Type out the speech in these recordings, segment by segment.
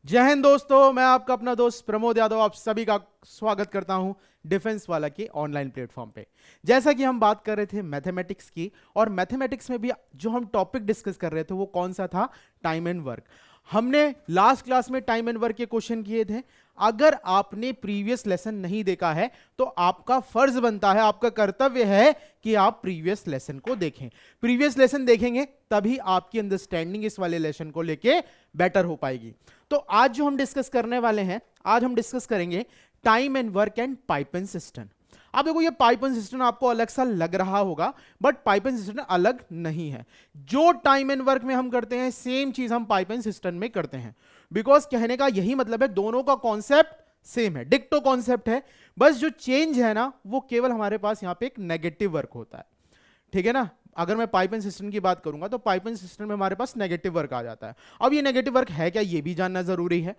जय हिंद दोस्तों, मैं आपका अपना दोस्त प्रमोद यादव आप सभी का स्वागत करता हूं डिफेंस वाला के ऑनलाइन प्लेटफॉर्म पे। जैसा कि हम बात कर रहे थे मैथमेटिक्स की, और मैथमेटिक्स में भी जो हम टॉपिक डिस्कस कर रहे थे वो कौन सा था? Time and work. हमने लास्ट क्लास में टाइम एंड वर्क के क्वेश्चन किए थे। अगर आपने प्रीवियस लेसन नहीं देखा है तो आपका फर्ज बनता है, आपका कर्तव्य है कि आप प्रीवियस लेसन को देखें। प्रीवियस लेसन देखेंगे तभी आपकी अंडरस्टैंडिंग इस वाले लेसन को लेके बेटर हो पाएगी। तो आज जो हम डिस्कस करने वाले हैं, आज हम डिस्कस करेंगे time and work and pipe and cistern. अब देखो, ये पाइपन सिस्टम आपको अलग सा लग रहा होगा, बट पाइपन सिस्टम अलग नहीं है। जो टाइम एंड वर्क में हम करते हैं सेम चीज हम पाइपन सिस्टम में करते हैं। बिकॉज कहने का यही मतलब है, दोनों का कॉन्सेप्ट सेम है, डिक्टो कॉन्सेप्ट है। बस जो चेंज है ना, वो केवल हमारे पास यहां पे एक नेगेटिव वर्क होता है। ठीक है ना? अगर मैं पाइपन सिस्टम की बात करूंगा तो पाइपन सिस्टम में हमारे पास नेगेटिव वर्क आ जाता है। अब ये नेगेटिव वर्क है क्या, ये भी जानना जरूरी है।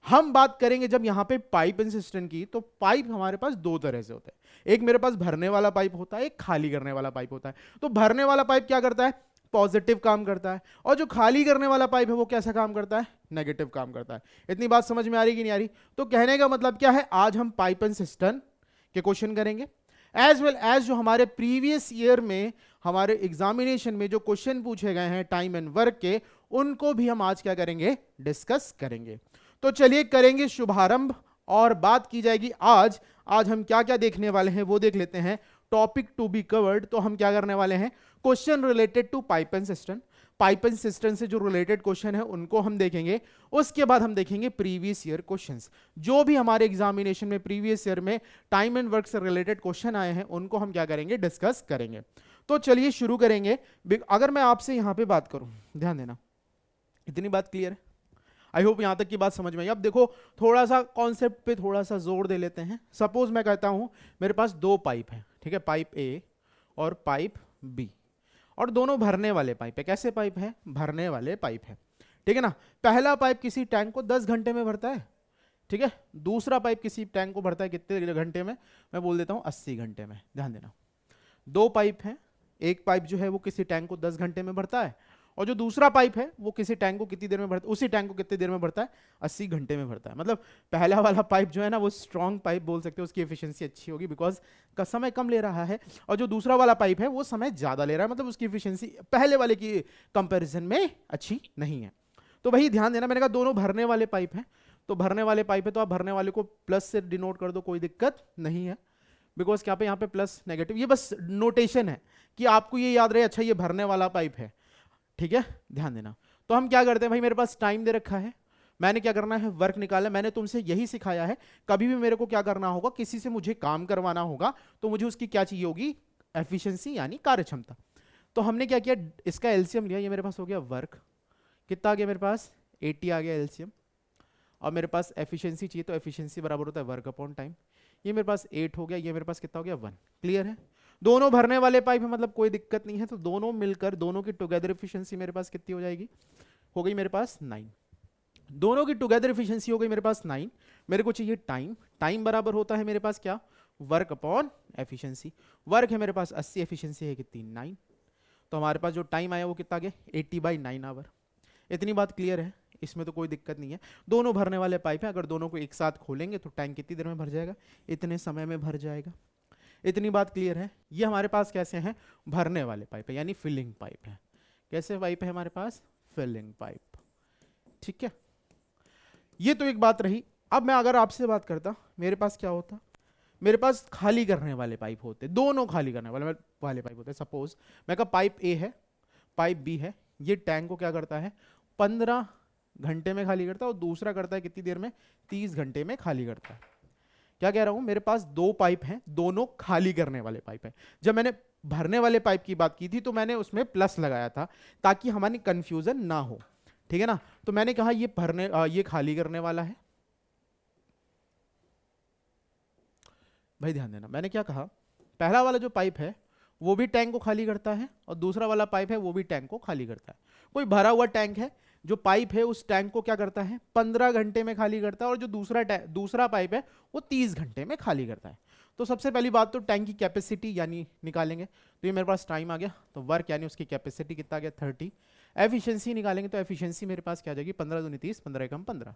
हम बात करेंगे जब यहां पे पाइपन सिस्टम की, तो पाइप हमारे पास दो तरह से होता है। एक मेरे पास भरने वाला पाइप होता है, एक खाली करने वाला पाइप होता है। तो भरने वाला पाइप क्या करता है? पॉजिटिव काम करता है। और जो खाली करने वाला पाइप है वो कैसा काम करता है? नेगेटिव काम करता है। इतनी बात समझ में आ रही कि नहीं आ रही? तो कहने का मतलब क्या है, आज हम पाइपन सिस्टम के क्वेश्चन करेंगे, एज वेल एज जो हमारे प्रीवियस ईयर में हमारे एग्जामिनेशन में जो क्वेश्चन पूछे गए हैं टाइम एंड वर्क के, उनको भी हम आज क्या करेंगे? डिस्कस करेंगे। तो चलिए करेंगे शुभारंभ, और बात की जाएगी आज हम क्या क्या देखने वाले हैं वो देख लेते हैं। टॉपिक टू बी कवर्ड, तो हम क्या करने वाले हैं? Question related to pipe and cistern. Pipe and cistern से जो रिलेटेड क्वेश्चन है उनको हम देखेंगे। उसके बाद हम देखेंगे प्रीवियस ईयर क्वेश्चंस। जो भी हमारे एग्जामिनेशन में प्रीवियस ईयर में टाइम एंड वर्क से रिलेटेड क्वेश्चन आए हैं उनको हम क्या करेंगे? डिस्कस करेंगे। तो चलिए शुरू करेंगे। अगर मैं आपसे यहां पे बात करूं, ध्यान देना, इतनी बात क्लियर है? आई होप यहां तक की बात समझ में आई। अब देखो, थोड़ा सा कॉन्सेप्ट पे थोड़ा सा जोर दे लेते हैं। सपोज मैं कहता हूं मेरे पास दो पाइप है, ठीक है, पाइप ए और पाइप बी, और दोनों भरने वाले पाइप है। कैसे पाइप है? भरने वाले पाइप है, ठीक है ना? पहला पाइप किसी टैंक को 10 घंटे में भरता है, ठीक है। दूसरा पाइप किसी टैंक को भरता है कितने घंटे में? मैं बोल देता हूं 80 घंटे में। ध्यान देना, दो पाइप हैं। एक पाइप जो है वो किसी टैंक को 10 घंटे में भरता है, और जो दूसरा पाइप है वो किसी टैंक को कितनी देर में भरता है? उसी टैंक को कितनी देर में भरता है? 80 घंटे में भरता है। मतलब पहला वाला पाइप जो है ना वो स्ट्रॉन्ग पाइप बोल सकते हो, उसकी एफिशिएंसी अच्छी होगी बिकॉज का समय कम ले रहा है। और जो दूसरा वाला पाइप है वो समय ज्यादा ले रहा है, मतलब उसकी एफिशिएंसी पहले वाले की कंपैरिजन में अच्छी नहीं है। तो वही ध्यान देना, मैंने कहा दोनों भरने वाले पाइप हैं। तो भरने वाले पाइप है तो आप भरने वाले को प्लस से डिनोट कर दो, कोई दिक्कत नहीं है। बिकॉज क्या पे यहाँ पे प्लस नेगेटिव, ये बस नोटेशन है कि आपको ये याद रहे, अच्छा ये भरने वाला पाइप है, ठीक है। ध्यान देना। तो हम क्या करते हैं भाई, मेरे पास टाइम दे रखा है, मैंने क्या करना है? वर्क निकालना। मैंने तुमसे यही सिखाया है, कभी भी मेरे को क्या करना होगा, किसी से मुझे काम करवाना होगा तो मुझे उसकी क्या चाहिए होगी? एफिशिएंसी यानी कार्यक्षमता। तो हमने क्या किया? इसका एलसीएम लिया, ये मेरे पास हो गया वर्क। कितना आ गया मेरे पास? 80 आ गया एलसीएम। और मेरे पास एफिशिएंसी चाहिए, तो एफिशिएंसी बराबर होता है वर्क अपॉन टाइम। ये मेरे पास 8 हो गया, ये मेरे पास कितना हो गया? 1। क्लियर है? दोनों भरने वाले पाइप है, मतलब कोई दिक्कत नहीं है। तो दोनों मिलकर दोनों की टुगेदर एफिशिएंसी मेरे पास कितनी हो जाएगी? हो गई मेरे पास 9। दोनों की टुगेदर एफिशिएंसी हो गई मेरे पास 9। मेरे को चाहिए टाइम। टाइम बराबर होता है मेरे पास क्या? Work upon efficiency. वर्क है मेरे पास 80, एफिशिएंसी है कितनी? 9। तो हमारे पास जो टाइम आया वो कितना आ गया? 80/9 आवर। इतनी बात क्लियर है? इसमें तो कोई दिक्कत नहीं है। दोनों भरने वाले पाइप है, अगर दोनों को एक साथ खोलेंगे तो टैंक कितनी देर में भर जाएगा? इतने समय में भर जाएगा। इतनी बात क्लियर है? ये हमारे पास कैसे हैं? भरने वाले पाइप है, यानी फिलिंग पाइप है। कैसे पाइप है हमारे पास? Filling pipe. ठीक है, ये तो एक बात रही। अब मैं अगर आपसे बात करता, मेरे पास क्या होता? मेरे पास खाली करने वाले पाइप होते, दोनों खाली करने वाले पाइप होते। सपोज मैं कहा पाइप ए है, पाइप बी है। ये टैंक को क्या करता है? 15 घंटे में खाली करता है, और दूसरा करता है कितनी देर में? 30 घंटे में खाली करता है। क्या कह रहा हूं? मेरे पास दो पाइप हैं, दोनों खाली करने वाले पाइप हैं। जब मैंने भरने वाले पाइप की बात की थी तो मैंने उसमें प्लस लगाया था ताकि हमारी कंफ्यूजन ना हो, ठीक है ना? तो मैंने कहा ये खाली करने वाला है। भाई ध्यान देना, मैंने क्या कहा? पहला वाला जो पाइप है वो भी टैंक को खाली करता है, और दूसरा वाला पाइप है वो भी टैंक को खाली करता है। कोई भरा हुआ टैंक है, जो पाइप है उस टैंक को क्या करता है? 15 घंटे में खाली करता है, और जो दूसरा पाइप है वो 30 घंटे में खाली करता है। तो सबसे पहली बात तो टैंक की कैपेसिटी यानी निकालेंगे। तो ये मेरे पास टाइम आ गया, तो वर्क यानी उसकी कैपेसिटी कितना आ गया? 30। एफिशिएंसी निकालेंगे तो एफिशिएंसी मेरे पास क्या आ जाएगी, 15 दूनी 30, 15 एकम 15।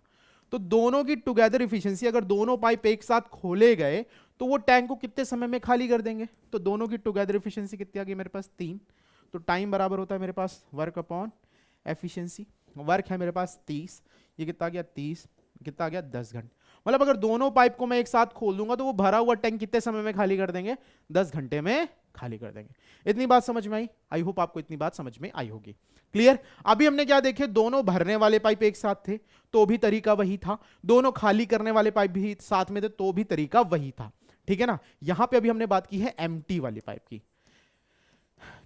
तो दोनों की टुगेदर इफिशिएंसी, अगर दोनों पाइप एक साथ खोले गए तो वो टैंक को कितने समय में खाली कर देंगे, तो दोनों की टुगेदर इफिशिएंसी कितनी आ गई मेरे पास, 3। तो टाइम बराबर होता है मेरे पास वर्क अपॉन एफिशिएंसी। वर्क है मेरे पास 30, ये कितना आ गया 30, कितना आ गया 10 घंटे। मतलब अगर दोनों पाइप को मैं एक साथ खोल दूंगा तो वो भरा हुआ टैंक कितने समय में खाली कर देंगे, 10 घंटे में खाली कर देंगे। इतनी बात समझ में आई? आई होप आपको इतनी बात समझ में आई होगी। क्लियर? अभी हमने क्या देखे, दोनों भरने वाले पाइप एक साथ थे तो भी तरीका वही था, दोनों खाली करने वाले पाइप भी साथ में थे तो भी तरीका वही था। ठीक है ना? यहां पे अभी हमने बात की है एम्प्टी वाली पाइप की।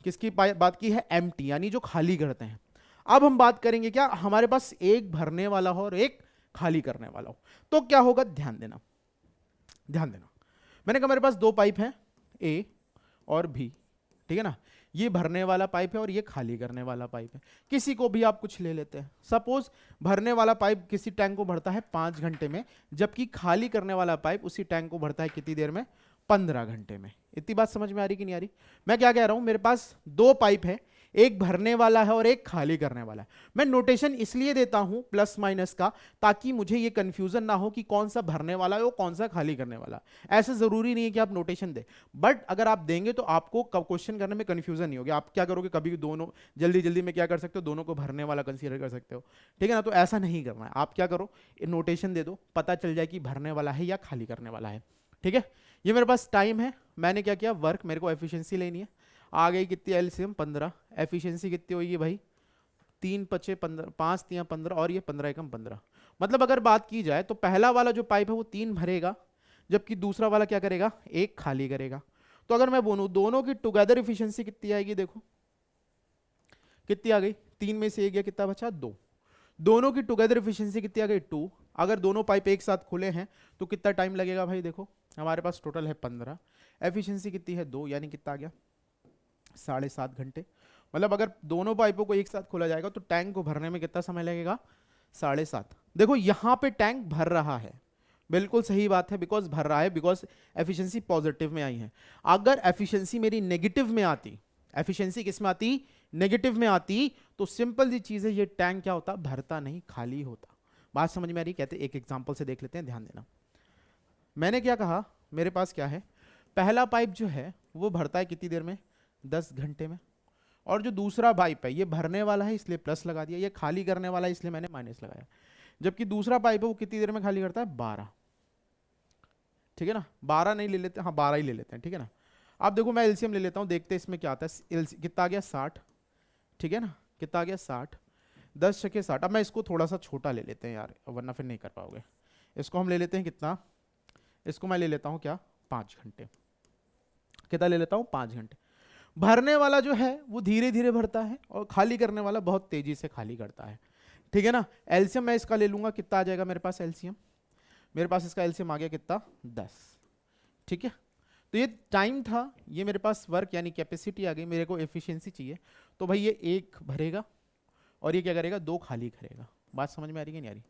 किसकी बात की है? एम्प्टी, यानी जो खाली करते हैं। अब हम बात करेंगे क्या, हमारे पास एक भरने वाला हो और एक खाली करने वाला हो, तो क्या होगा, ध्यान देना ध्यान देना। मैंने कहा मेरे पास दो पाइप हैं, ए और बी, ठीक है ना? ये भरने वाला पाइप है और ये खाली करने वाला पाइप है। किसी को भी आप कुछ ले लेते हैं। सपोज भरने वाला पाइप किसी टैंक को भरता है 5 घंटे में, जबकि खाली करने वाला पाइप उसी टैंक को भरता है कितनी देर में, 15 घंटे में। इतनी बात समझ में आ रही कि नहीं आ रही? मैं क्या कह रहा हूं, मेरे पास दो पाइप है, एक भरने वाला है और एक खाली करने वाला है। मैं नोटेशन इसलिए देता हूं प्लस माइनस का, ताकि मुझे ये कंफ्यूजन ना हो कि कौन सा भरने वाला है और कौन सा खाली करने वाला है। ऐसा जरूरी नहीं है कि आप नोटेशन दें, बट अगर आप देंगे तो आपको क्वेश्चन करने में कंफ्यूजन नहीं होगी। आप क्या करोगे, कभी दोनों जल्दी जल्दी में क्या कर सकते हो, दोनों को भरने वाला कंसीडर कर सकते हो। ठीक है ना? तो ऐसा नहीं करना है। आप क्या करो, नोटेशन दे दो, पता चल जाए कि भरने वाला है या खाली करने वाला है। ठीक है? ये मेरे पास टाइम है, मैंने क्या किया, वर्क, मेरे को एफिशिएंसी लेनी है। आ गई कितनी, एलसीएम 15, एफिशिएंसी कितनी होगी भाई, 3 पचे 15, 5 3 15 और ये 15 एकम 15। मतलब अगर बात की जाए तो पहला वाला जो पाइप है वो 3 भरेगा, जबकि दूसरा वाला क्या करेगा, 1 खाली करेगा। तो अगर मैं बोलूं दोनों की टुगेदर इफिशिएंसी कितनी आएगी, देखो कितनी आ गई, 3 में से 1 गया, कितना बचा, 2। दोनों की टुगेदर इफिशिएंसी कितनी आ गई, 2। अगर दोनों पाइप एक साथ खुले हैं तो कितना टाइम लगेगा भाई, देखो हमारे पास टोटल है 15, एफिशिएंसी कितनी है 2, यानी कितना आ गया, 7.5 घंटे। मतलब अगर दोनों पाइपों को एक साथ खोला जाएगा तो टैंक को भरने में कितना समय लगेगा, 7.5। देखो यहां पे टैंक भर रहा है, बिल्कुल सही बात है, बिकॉज भर रहा है, बिकॉज एफिशिएंसी पॉजिटिव में आई है। अगर एफिशिएंसी मेरी नेगेटिव में आती, एफिशिएंसी किस में आती, नेगेटिव में आती, तो सिंपल सी चीज है, ये टैंक क्या होता, भरता नहीं, खाली होता। बात समझ में आ रही? कहते एक एग्जांपल से देख लेते हैं, ध्यान देना। मैंने क्या कहा, मेरे पास क्या है, पहला पाइप जो है वो भरता है कितनी देर में, 10 घंटे में। और जो दूसरा पाइप है ये भरने वाला है इसलिए प्लस लगा दिया, ये खाली करने वाला है इसलिए मैंने माइनस लगाया। जबकि दूसरा पाइप है वो कितनी देर में खाली करता है, 12। ठीक है ना? 12 नहीं ले लेते, हाँ 12 ही ले लेते हैं। ठीक है ना? अब देखो मैं एलसीएम ले लेता हूँ, देखते हैं इसमें क्या आता है। कितना आ गया, 60। ठीक है ना? कितना आ गया, 60। 10 छके 60। अब मैं इसको थोड़ा सा छोटा ले लेते हैं यार, वरना फिर नहीं कर पाओगे। इसको हम ले लेते हैं कितना, इसको मैं ले लेता हूँ क्या, 5 घंटे। कितना ले लेता हूँ, 5 घंटे। भरने वाला जो है वो धीरे धीरे भरता है और खाली करने वाला बहुत तेजी से खाली करता है। ठीक है ना? एलसीएम मैं इसका ले लूंगा, कितना आ जाएगा मेरे पास एलसीएम, मेरे पास इसका एलसीएम आ गया कितना, 10। ठीक है? तो ये टाइम था, ये मेरे पास वर्क यानी कैपेसिटी आ गई, मेरे को एफिशिएंसी चाहिए। तो भाई ये 1 भरेगा और ये क्या करेगा, 2 खाली करेगा। बात समझ में आ रही है नहीं आ रही?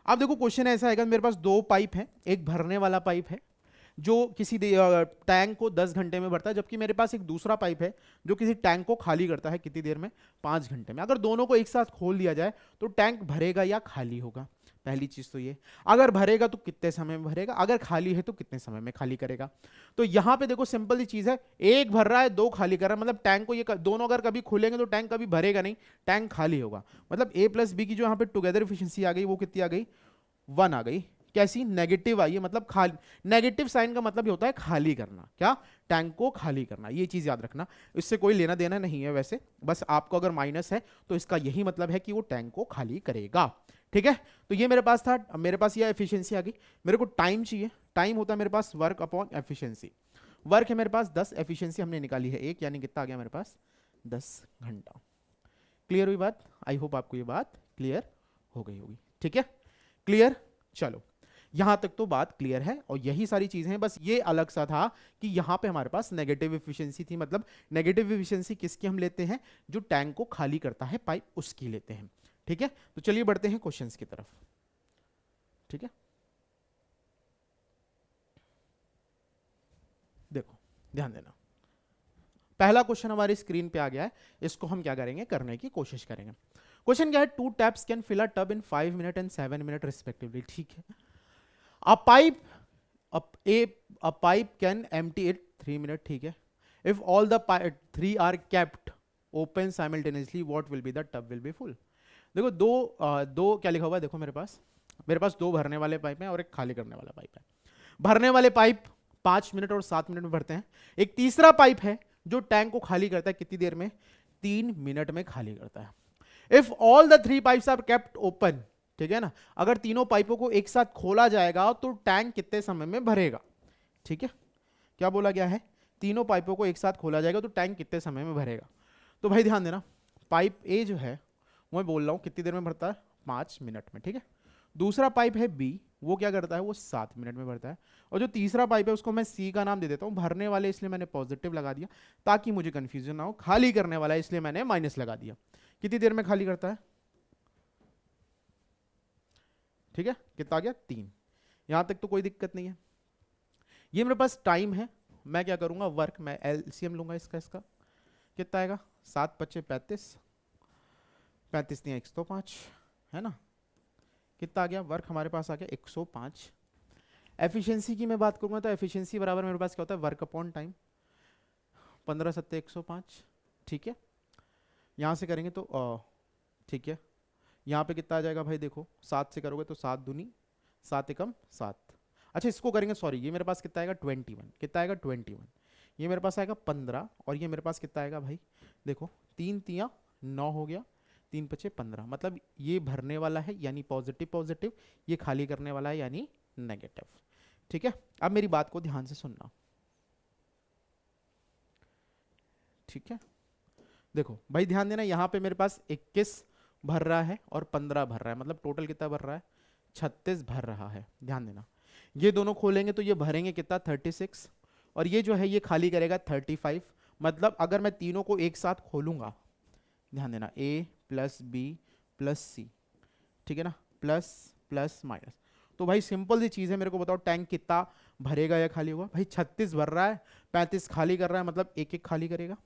अब देखो क्वेश्चन ऐसा आएगा, मेरे पास 2 पाइप है, एक भरने वाला पाइप है जो किसी टैंक को 10 घंटे में भरता है, जबकि मेरे पास एक दूसरा पाइप है जो किसी टैंक को खाली करता है कितनी देर में, 5 घंटे में। अगर दोनों को एक साथ खोल दिया जाए तो टैंक भरेगा या खाली होगा, पहली चीज तो ये। अगर भरेगा तो कितने समय में भरेगा, अगर खाली है तो कितने समय में खाली करेगा। तो यहां पे देखो सिंपल ही चीज है, एक भर रहा है 2 खाली कर रहा है, मतलब टैंक को ये दोनों अगर कभी खुलेंगे तो टैंक कभी भरेगा नहीं, टैंक खाली होगा। मतलब ए प्लस बी की जो यहाँ पे टुगेदर एफिशिएंसी आ गई वो कितनी आ गई, 1 आ गई। कैसी, नेगेटिव आई है, मतलब खाली। नेगेटिव साइन का मतलब ये होता है खाली करना, क्या, टैंक को खाली करना। ये चीज याद रखना, इससे कोई लेना देना नहीं है वैसे, बस आपको अगर माइनस है तो इसका यही मतलब है कि वो टैंक को खाली करेगा। ठीक है? तो ये मेरे पास था, मेरे पास ये एफिशिएंसी आ गई। मेरे को टाइम चाहिए, टाइम होता है मेरे पास वर्क अपॉन एफिशिएंसी। वर्क है मेरे पास 10, एफिशिएंसी हमने निकाली है 1, यानी कितना आ गया मेरे पास, 10 घंटा। क्लियर हुई बात? आई होप आपको ये बात क्लियर हो गई होगी। ठीक है? क्लियर? चलो यहां तक तो बात क्लियर है, और यही सारी चीजें हैं। बस ये अलग सा था कि यहां पे हमारे पास नेगेटिव एफिशिएंसी थी, मतलब नेगेटिव एफिशिएंसी किसकी हम लेते हैं, जो टैंक को खाली करता है पाइप, उसकी लेते हैं। ठीक है? तो चलिए बढ़ते हैं क्वेश्चंस की तरफ। ठीक है? देखो ध्यान देना, पहला क्वेश्चन हमारी स्क्रीन पे आ गया है, इसको हम क्या करेंगे, करने की कोशिश करेंगे। क्वेश्चन क्या है, 2 taps can fill a tub in 5 minute and 7 minute respectively. ठीक है, a pipe a pipe can empty it 3 minutes, ठीक है। if all the 3 are kept open simultaneously what will be the tub will be full। देखो दो क्या लिखा हुआ है, देखो मेरे पास 2 भरने वाले पाइप हैं और एक खाली करने वाला पाइप है। भरने वाले पाइप 5 मिनट और 7 मिनट में भरते हैं। एक तीसरा पाइप है जो टैंक को खाली करता है कितनी देर में, 3 मिनट में खाली करता है। If all the 3 pipes are kept open, ठीक है ना, अगर तीनों पाइपों को एक साथ खोला जाएगा तो टैंक कितने समय में भरेगा। ठीक है, क्या बोला गया है, तीनों पाइपों को एक साथ खोला जाएगा तो टैंक कितने समय में भरेगा। तो भाई ध्यान देना, पाइप ए जो है मैं बोल रहा हूं कितनी देर में भरता है, 5 मिनट में। ठीक है, दूसरा पाइप है बी, वो क्या करता है, वो 7 मिनट में भरता है। और जो तीसरा पाइप है उसको मैं सी का नाम दे देता हूं, भरने वाले इसलिए मैंने पॉजिटिव लगा दिया ताकि मुझे कंफ्यूजन ना हो, खाली करने वाला इसलिए मैंने माइनस लगा दिया। कितनी देर में खाली करता है, ठीक है, कितना आ गया, 3। यहां तक तो कोई दिक्कत नहीं है। ये मेरे पास टाइम है, मैं क्या करूंगा, वर्क, मैं एलसीएम लूंगा इसका कितना आएगा, 7 × 5 = 35 नहीं 105 है ना। कितना आ गया, वर्क हमारे पास आ गया 105। एफिशिएंसी की मैं बात करूंगा तो एफिशिएंसी बराबर मेरे पास क्या होता है, वर्क अपॉन टाइम, 15 × 7 = 105। ठीक है, यहां से करेंगे तो ठीक है, यहाँ पे कितना आ जाएगा भाई, देखो 7 से करोगे तो 7 दूनी 7 एकम 7। अच्छा इसको करेंगे, सॉरी, ये मेरे पास कितना आएगा 21, कितना आएगा 21, ये मेरे पास आएगा 15 और ये मेरे पास कितना आएगा भाई, देखो 3 × 3 = 9 हो गया, 3 × 5 = 15। मतलब ये भरने वाला है यानी पॉजिटिव, ये खाली करने वाला है यानी नेगेटिव। ठीक है, अब मेरी बात को ध्यान से सुनना। ठीक है, देखो भाई ध्यान देना, यहाँ पे मेरे पास 21 भर रहा है और 15 भर रहा है, मतलब टोटल कितना भर रहा है, 36 भर रहा है। ध्यान देना, ये दोनों खोलेंगे तो ये भरेंगे कितना, 36, और ये जो है ये खाली करेगा 35। मतलब अगर मैं तीनों को एक साथ खोलूंगा, ध्यान देना, A + B + C, ठीक है ना, प्लस प्लस माइनस, तो भाई सिंपल सी चीज है, मेरे को बताओ टैंक कितना भरेगा या खाली होगा। भाई 36 भर रहा है, 35 खाली कर रहा है, मतलब एक एक खाली करेगा।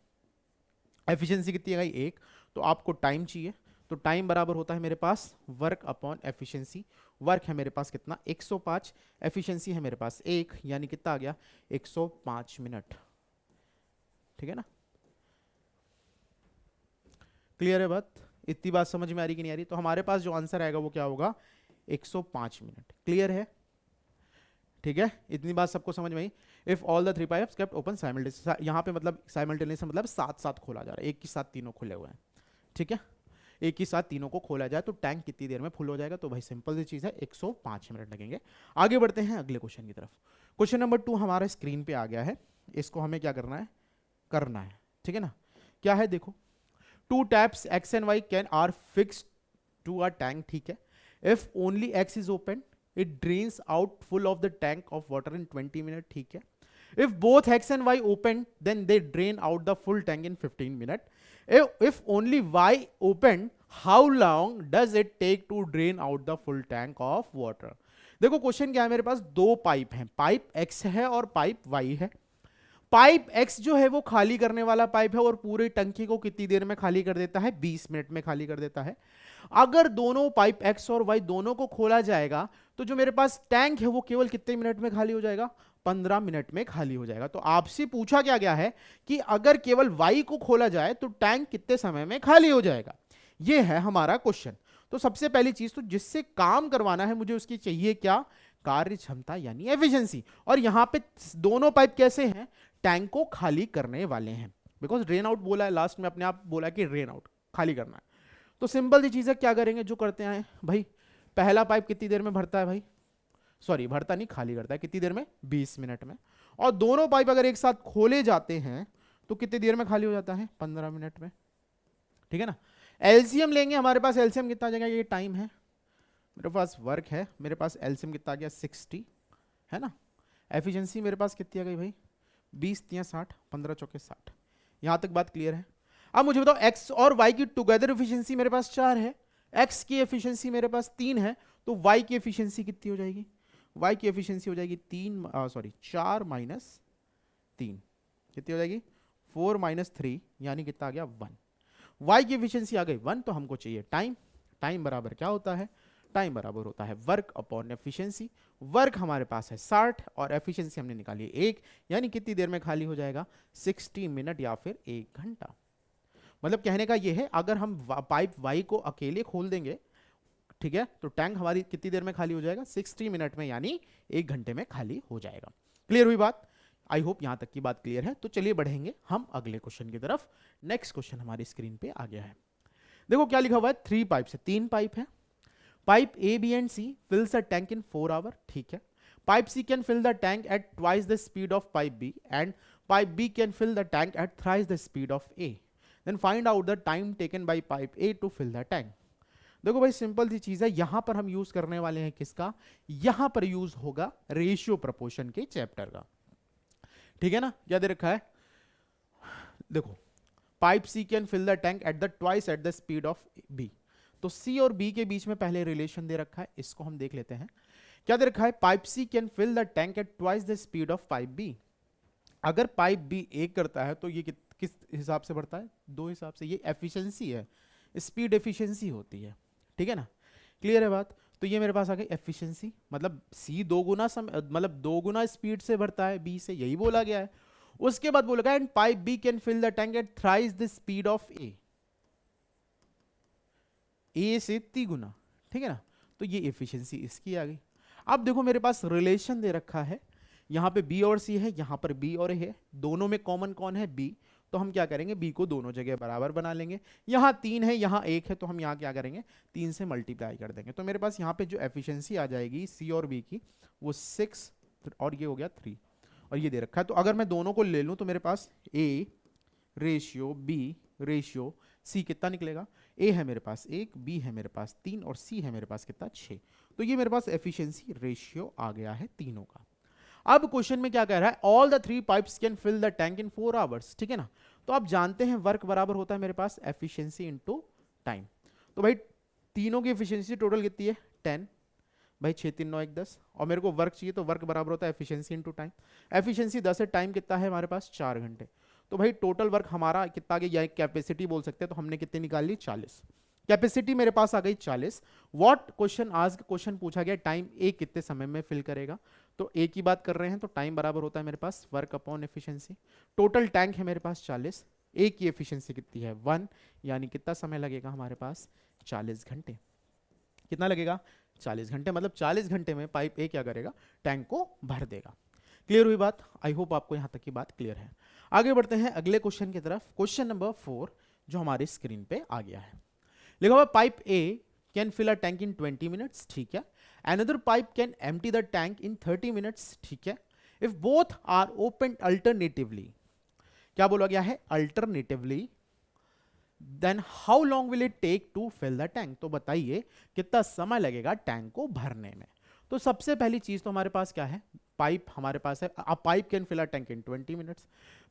एफिशिएंसी कितनी है भाई, 1, तो आपको टाइम चाहिए, तो टाइम बराबर होता है मेरे पास वर्क अपॉन एफिशिएंसी। वर्क है मेरे पास कितना, 105, एफिशिएंसी है मेरे पास 1, यानी कितना आ गया, 105 मिनट। ठीक है ना, क्लियर है बात, इतनी बात समझ में आ रही कि नहीं आ रही। तो हमारे पास जो आंसर आएगा वो क्या होगा, 105 मिनट। क्लियर है, ठीक है, इतनी बात सबको समझ में आई। If all the 3 pipes kept open simultaneous, यहाँ पे मतलब साइमल्टेनियस मतलब साथ साथ खोला जा रहा है, एक ही साथ तीनों खुले हुए हैं। ठीक है, एक ही साथ तीनों को खोला जाए तो टैंक कितनी देर में फुल हो जाएगा, तो भाई सिंपल सी चीज है, 105 मिनट लगेंगे। आगे बढ़ते हैं अगले क्वेश्चन की तरफ। क्वेश्चन नंबर 2 हमारे स्क्रीन पे आ गया है, इसको हमें क्या करना है, ठीक है ना। क्या है, देखो 2 taps X and Y can are fixed to a tank. ठीक है, if only X is open it drains out full of the tank of water in 20 minutes. ठीक है, if both X and Y open then they drain out the full tank in 15 minutes. If only Y open, how long does it take to drain out the full tank of water? देखो question क्या है, मेरे पास 2 pipe हैं, pipe X है और pipe Y है। Pipe X जो है वो खाली करने वाला पाइप है और पूरी टंकी को कितनी देर में खाली कर देता है, 20 मिनट में खाली कर देता है। अगर दोनों पाइप X और Y दोनों को खोला जाएगा तो जो मेरे पास टैंक है वो केवल कितने मिनट में खाली हो जाएगा, 15 मिनट में खाली हो जाएगा। तो आपसे पूछा क्या गया है कि अगर केवल Y को खोला जाए तो टैंक कितने समय में खाली हो जाएगा, ये है हमारा क्वेश्चन। तो सबसे पहली चीज, तो जिससे काम करवाना है मुझे उसकी चाहिए क्या, कार्य क्षमता यानी एफिशिएंसी। और यहां पे दोनों पाइप कैसे हैं, टैंक को खाली करने वाले हैं, बिकॉज ड्रेन आउट बोला है लास्ट में, अपने आप बोला कि ड्रेन आउट खाली करना है। तो सिंपल सी चीज है, क्या करेंगे, जो करते हैं भाई, पहला पाइप कितनी देर में भरता है भाई, सॉरी भरता नहीं, खाली करता है कितनी देर में, 20 मिनट में। और दोनों पाइप अगर एक साथ खोले जाते हैं तो कितनी देर में खाली हो जाता है, 15 मिनट में। ठीक है ना, एलसीएम लेंगे, हमारे पास एलसीएम कितना आ जाएगा, ये टाइम है, मेरे पास वर्क है, मेरे पास एलसीएम कितना आ गया, 60 है ना। एफिशिएंसी मेरे पास कितनी आ गई भाई, 20 × 60, 15 × 4 = 60। यहां तक बात क्लियर है। अब मुझे बताओ एक्स और वाई की टुगेदर एफिशिएंसी मेरे पास 4 है, एक्स की एफिशिएंसी मेरे पास 3 है, तो वाई की एफिशिएंसी कितनी हो जाएगी, वाई की एफिशिएंसी हो जाएगी 4 - 3, कितनी हो जाएगी 4 माइनस 3 यानी कितना आ गया 1। वाई की एफिशिएंसी आ गई 1, तो हमको चाहिए टाइम। टाइम बराबर क्या होता है? टाइम बराबर होता है वर्क अपॉन एफिशिएंसी। वर्क हमारे पास है 60 और एफिशिएंसी हमने निकाली 1, यानी कितनी देर में खाली हो जाएगा? 60 मिनट या फिर 1 घंटा। मतलब कहने का यह है, अगर हम पाइप वाई को अकेले खोल देंगे, ठीक है, तो टैंक हमारी कितनी देर में खाली हो जाएगा? 60 मिनट में, यानी 1 घंटे में खाली हो जाएगा। क्लियर हुई बात? आई होप यहां तक की बात क्लियर है। तो चलिए बढ़ेंगे हम अगले क्वेश्चन की तरफ। नेक्स्ट क्वेश्चन हमारी स्क्रीन पे आ गया है। देखो क्या लिखा हुआ है, 3 पाइप है, 3 पाइप है। Pipe A B and C fills a tank in 4 hour, ठीक है। Pipe C can fill the tank at twice the speed of pipe B and pipe B can fill the tank at thrice the speed of A. Then find out the time taken by pipe A to fill the tank. देखो भाई simple सी चीज है, यहां पर हम use करने वाले हैं किसका? यहां पर यूज होगा रेशियो प्रोपोर्शन के चैप्टर का, ठीक है ना। क्या दे रखा है? देखो, pipe C can fill the tank at the twice at the speed of B. तो सी और बी के बीच में पहले रिलेशन दे रखा है, इसको हम देख लेते हैं। क्या दे रखा है? Pipe C can fill the tank at twice the speed of pipe B. अगर पाइप बी 1 करता है तो ये किस हिसाब से बढ़ता है? 2 हिसाब से। ये एफिशिएंसी है, स्पीड एफिशिएंसी होती है, ठीक है ना। क्लियर है बात? तो ये मेरे पास आ गई एफिशिएंसी, मतलब सी 2 गुना मतलब 2 गुना स्पीड से बढ़ता है बी से, यही बोला गया है। उसके बाद बोला गया and pipe B can fill the tank at thrice the speed of A से 3 गुना, ठीक है ना। तो ये एफिशिएंसी इसकी आ गई। अब देखो मेरे पास रिलेशन दे रखा है, यहां पे बी और सी है, यहां पर बी और ए है, दोनों में कॉमन कौन है? बी। तो हम क्या करेंगे? बी को दोनों जगह बराबर बना लेंगे। यहां 3 है, यहां 1 है, तो हम यहां क्या करेंगे? 3 से मल्टीप्लाई कर देंगे। तो मेरे पास यहां पे जो एफिशिएंसी आ जाएगी सी और बी की, वो 6 और ये हो गया 3, और ये दे रखा है। तो अगर मैं दोनों को ले लूं तो मेरे पास A ratio B ratio C कितना निकलेगा? ए है मेरे पास 1, बी है मेरे पास 3 और सी है मेरे पास कितना? 6। तो ये मेरे पास एफिशिएंसी रेशियो आ गया है तीनों का। अब क्वेश्चन में क्या कह रहा है? All the 3 pipes can fill the tank in 4 hours, ठीक है ना। तो आप जानते हैं वर्क बराबर होता है मेरे पास एफिशिएंसी इनटू टाइम। तो भाई तीनों की एफिशिएंसी टोटल कितनी है? 10। भाई 6 3 9 1 10, और मेरे को वर्क चाहिए, तो वर्क बराबर होता है एफिशिएंसी इनटू टाइम। एफिशिएंसी 10 है, टाइम कितना है हमारे पास? 4 घंटे। तो भाई टोटल वर्क हमारा कितना आ गया? या कैपेसिटी बोल सकते हैं, तो हमने कितनी निकाल ली? 40। कैपेसिटी मेरे पास आ गई 40। व्हाट क्वेश्चन आज क्वेश्चन पूछा गया, टाइम ए कितने समय में फिल करेगा। तो ए की बात कर रहे हैं, तो टाइम बराबर होता है मेरे पास work upon efficiency. Total tank है मेरे पास 40, ए की एफिशिएंसी कितनी है? 1, यानी कितना समय लगेगा हमारे पास? 40 घंटे। कितना लगेगा? 40 घंटे। मतलब 40 घंटे में पाइप ए क्या करेगा? टैंक को भर देगा। क्लियर हुई बात? आई होप आपको यहां तक की बात क्लियर है। आगे बढ़ते हैं अगले क्वेश्चन की तरफ। क्वेश्चन नंबर 4 जो हमारी स्क्रीन पे आ गया है, लिखा हुआ pipe A can fill a tank in 20 minutes, ठीक है। Another pipe can empty the tank in 30 minutes, ठीक है। If both are open alternatively, क्या बोला गया है? Alternatively, then how long will it take to fill the tank. तो बताइए कितना समय लगेगा टैंक को भरने में। तो सबसे पहली चीज तो हमारे पास क्या है? पाइप हमारे पास है। A pipe can fill a tank in 20 minutes.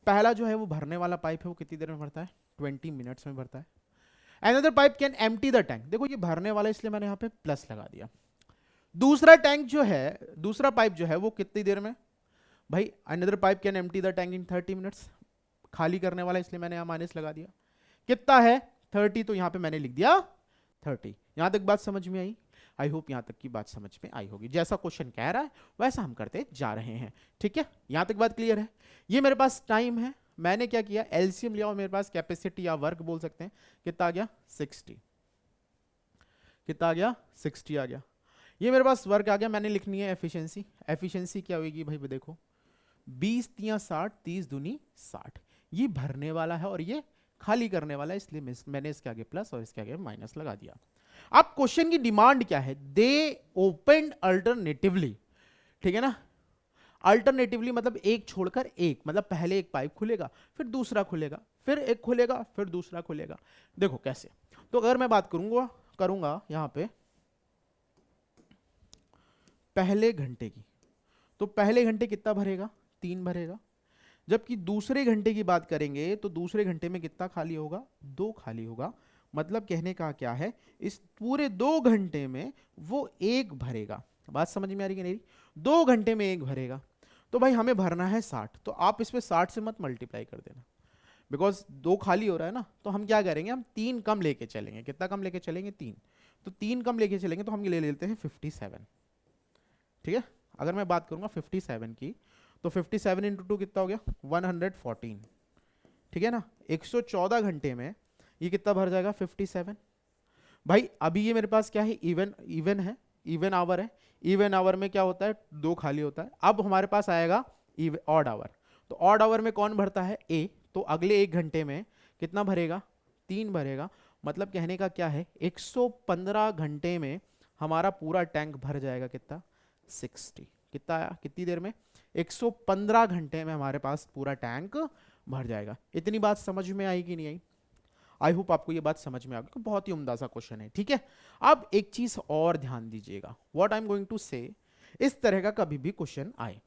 पहला जो है वो भरने वाला पाइप है, वो कितनी देर में भरता है? 20 मिनट्स में भरता है। Another pipe can empty the tank, देखो ये भरने वाला इसलिए मैंने यहां पे प्लस लगा दिया। दूसरा टैंक जो है, दूसरा पाइप जो है वो कितनी देर में? भाई another pipe can empty the tank in 30 minutes, खाली करने वाला इसलिए मैंने यहां माइनस लगा दिया। कितना है? 30, तो यहां पे मैंने लिख दिया 30। यहां तक बात समझ में आई? आई होप यहां तक की बात समझ में आई होगी। जैसा क्वेश्चन कह रहा है वैसा हम करते जा रहे हैं, ठीक है। यहां तक बात क्लियर है? ये मेरे पास टाइम है, मैंने क्या किया? एलसीएम लिया और मेरे पास कैपेसिटी या वर्क बोल सकते हैं, कितना आ गया? 60। कितना आ गया? 60 आ गया। ये मेरे पास वर्क आ गया, मैंने लिखनी है एफिशिएंसी। एफिशिएंसी क्या होगी भाई? देखो 20 तिया 60, 30 दूनी 60। ये भरने वाला है और ये खाली करने वाला है, इसलिए मैंने इसके आगे प्लस और इसके आगे माइनस लगा दिया। अब क्वेश्चन की डिमांड क्या है? दे ओपन अल्टरनेटिवली, ठीक है ना। अल्टरनेटिवली मतलब एक छोड़कर एक, मतलब पहले एक पाइप खुलेगा, फिर दूसरा खुलेगा, फिर एक खुलेगा, फिर दूसरा खुलेगा। देखो कैसे। तो अगर मैं बात करूंगा यहां पे पहले घंटे की, तो पहले घंटे कितना भरेगा? 3 भरेगा। जबकि दूसरे घंटे की बात करेंगे तो दूसरे घंटे में कितना खाली होगा? 2 खाली होगा। मतलब कहने का क्या है, इस पूरे 2 घंटे में वो 1 भरेगा। बात समझ में आ रही कि नहीं? 2 घंटे में 1 भरेगा। तो भाई हमें भरना है 60, तो आप इस पे 60 से मत मल्टीप्लाई कर देना, बिकॉज 2 खाली हो रहा है ना, तो हम क्या करेंगे, हम 3 कम लेके चलेंगे। कितना कम लेके चलेंगे, 3। तो 3 कम लेके चलेंगे तो हम ले लेते हैं 57। ठीक है, अगर मैं बात करूंगा 57 की, तो 57 इंटू 2 कितना हो गया, 114। ठीक है ना, 114 घंटे में ये कितना भर जाएगा, 57। भाई अभी ये मेरे पास क्या है, इवन इवन है, इवन आवर है। इवन आवर में क्या होता है, 2 खाली होता है। अब हमारे पास आएगा ऑड आवर। तो ऑड आवर में कौन भरता है, ए। तो अगले 1 घंटे में कितना भरेगा, 3 भरेगा। मतलब कहने का क्या है, 115 घंटे में हमारा पूरा टैंक भर जाएगा। कितना, 60। कितना आया, कितनी देर में, 115 घंटे में हमारे पास पूरा टैंक भर जाएगा। इतनी बात समझ में आई कि नहीं आई? आई होप आपको ये बात समझ में आ गई। बहुत ही उम्दा सा क्वेश्चन है। ठीक है, अब एक चीज और ध्यान दीजिएगा, what I am going to say, इस तरह का कभी भी क्वेश्चन आए,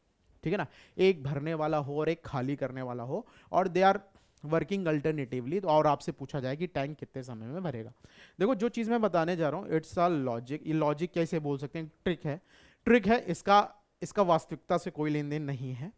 ठीक है ना, एक भरने वाला हो और एक खाली करने वाला हो, और दे आर वर्किंग अल्टरनेटिवली, और आपसे पूछा जाए कि टैंक कितने समय में भरेगा। देखो जो चीज मैं बताने जा रहा हूं, इट्स अ लॉजिक। ये लॉजिक कैसे बोल सकते हैं, ट्रिक है। ट्रिक है, इसका वास्तविकता से कोई लेन देन नहीं है।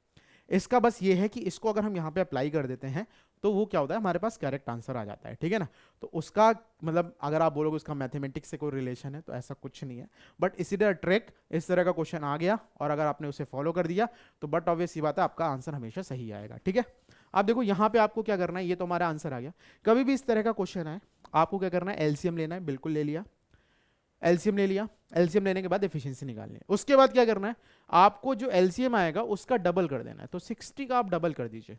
इसका बस ये है कि इसको अगर हम यहाँ पे अप्लाई कर देते हैं तो वो क्या होता है, हमारे पास करेक्ट आंसर आ जाता है। ठीक है ना, तो उसका मतलब अगर आप बोलोगे उसका मैथमेटिक्स से कोई रिलेशन है, तो ऐसा कुछ नहीं है। बट इसी तरह ट्रिक, इस तरह का क्वेश्चन आ गया और अगर आपने उसे फॉलो कर दिया तो बट ऑब्वियस सी बात है, आपका आंसर हमेशा सही आएगा। ठीक है, आप देखो यहाँ पे आपको क्या करना है, ये तो हमारा आंसर आ गया। कभी भी इस तरह का क्वेश्चन आए, आपको क्या करना है, एलसीएम लेना है। बिल्कुल ले लिया, एलसीएम ले लिया। एलसीएम लेने के बाद एफिशिएंसी निकालनी है। उसके बाद क्या करना है, आपको जो एलसीएम आएगा उसका डबल कर देना है। तो 60 का आप डबल कर दीजिए,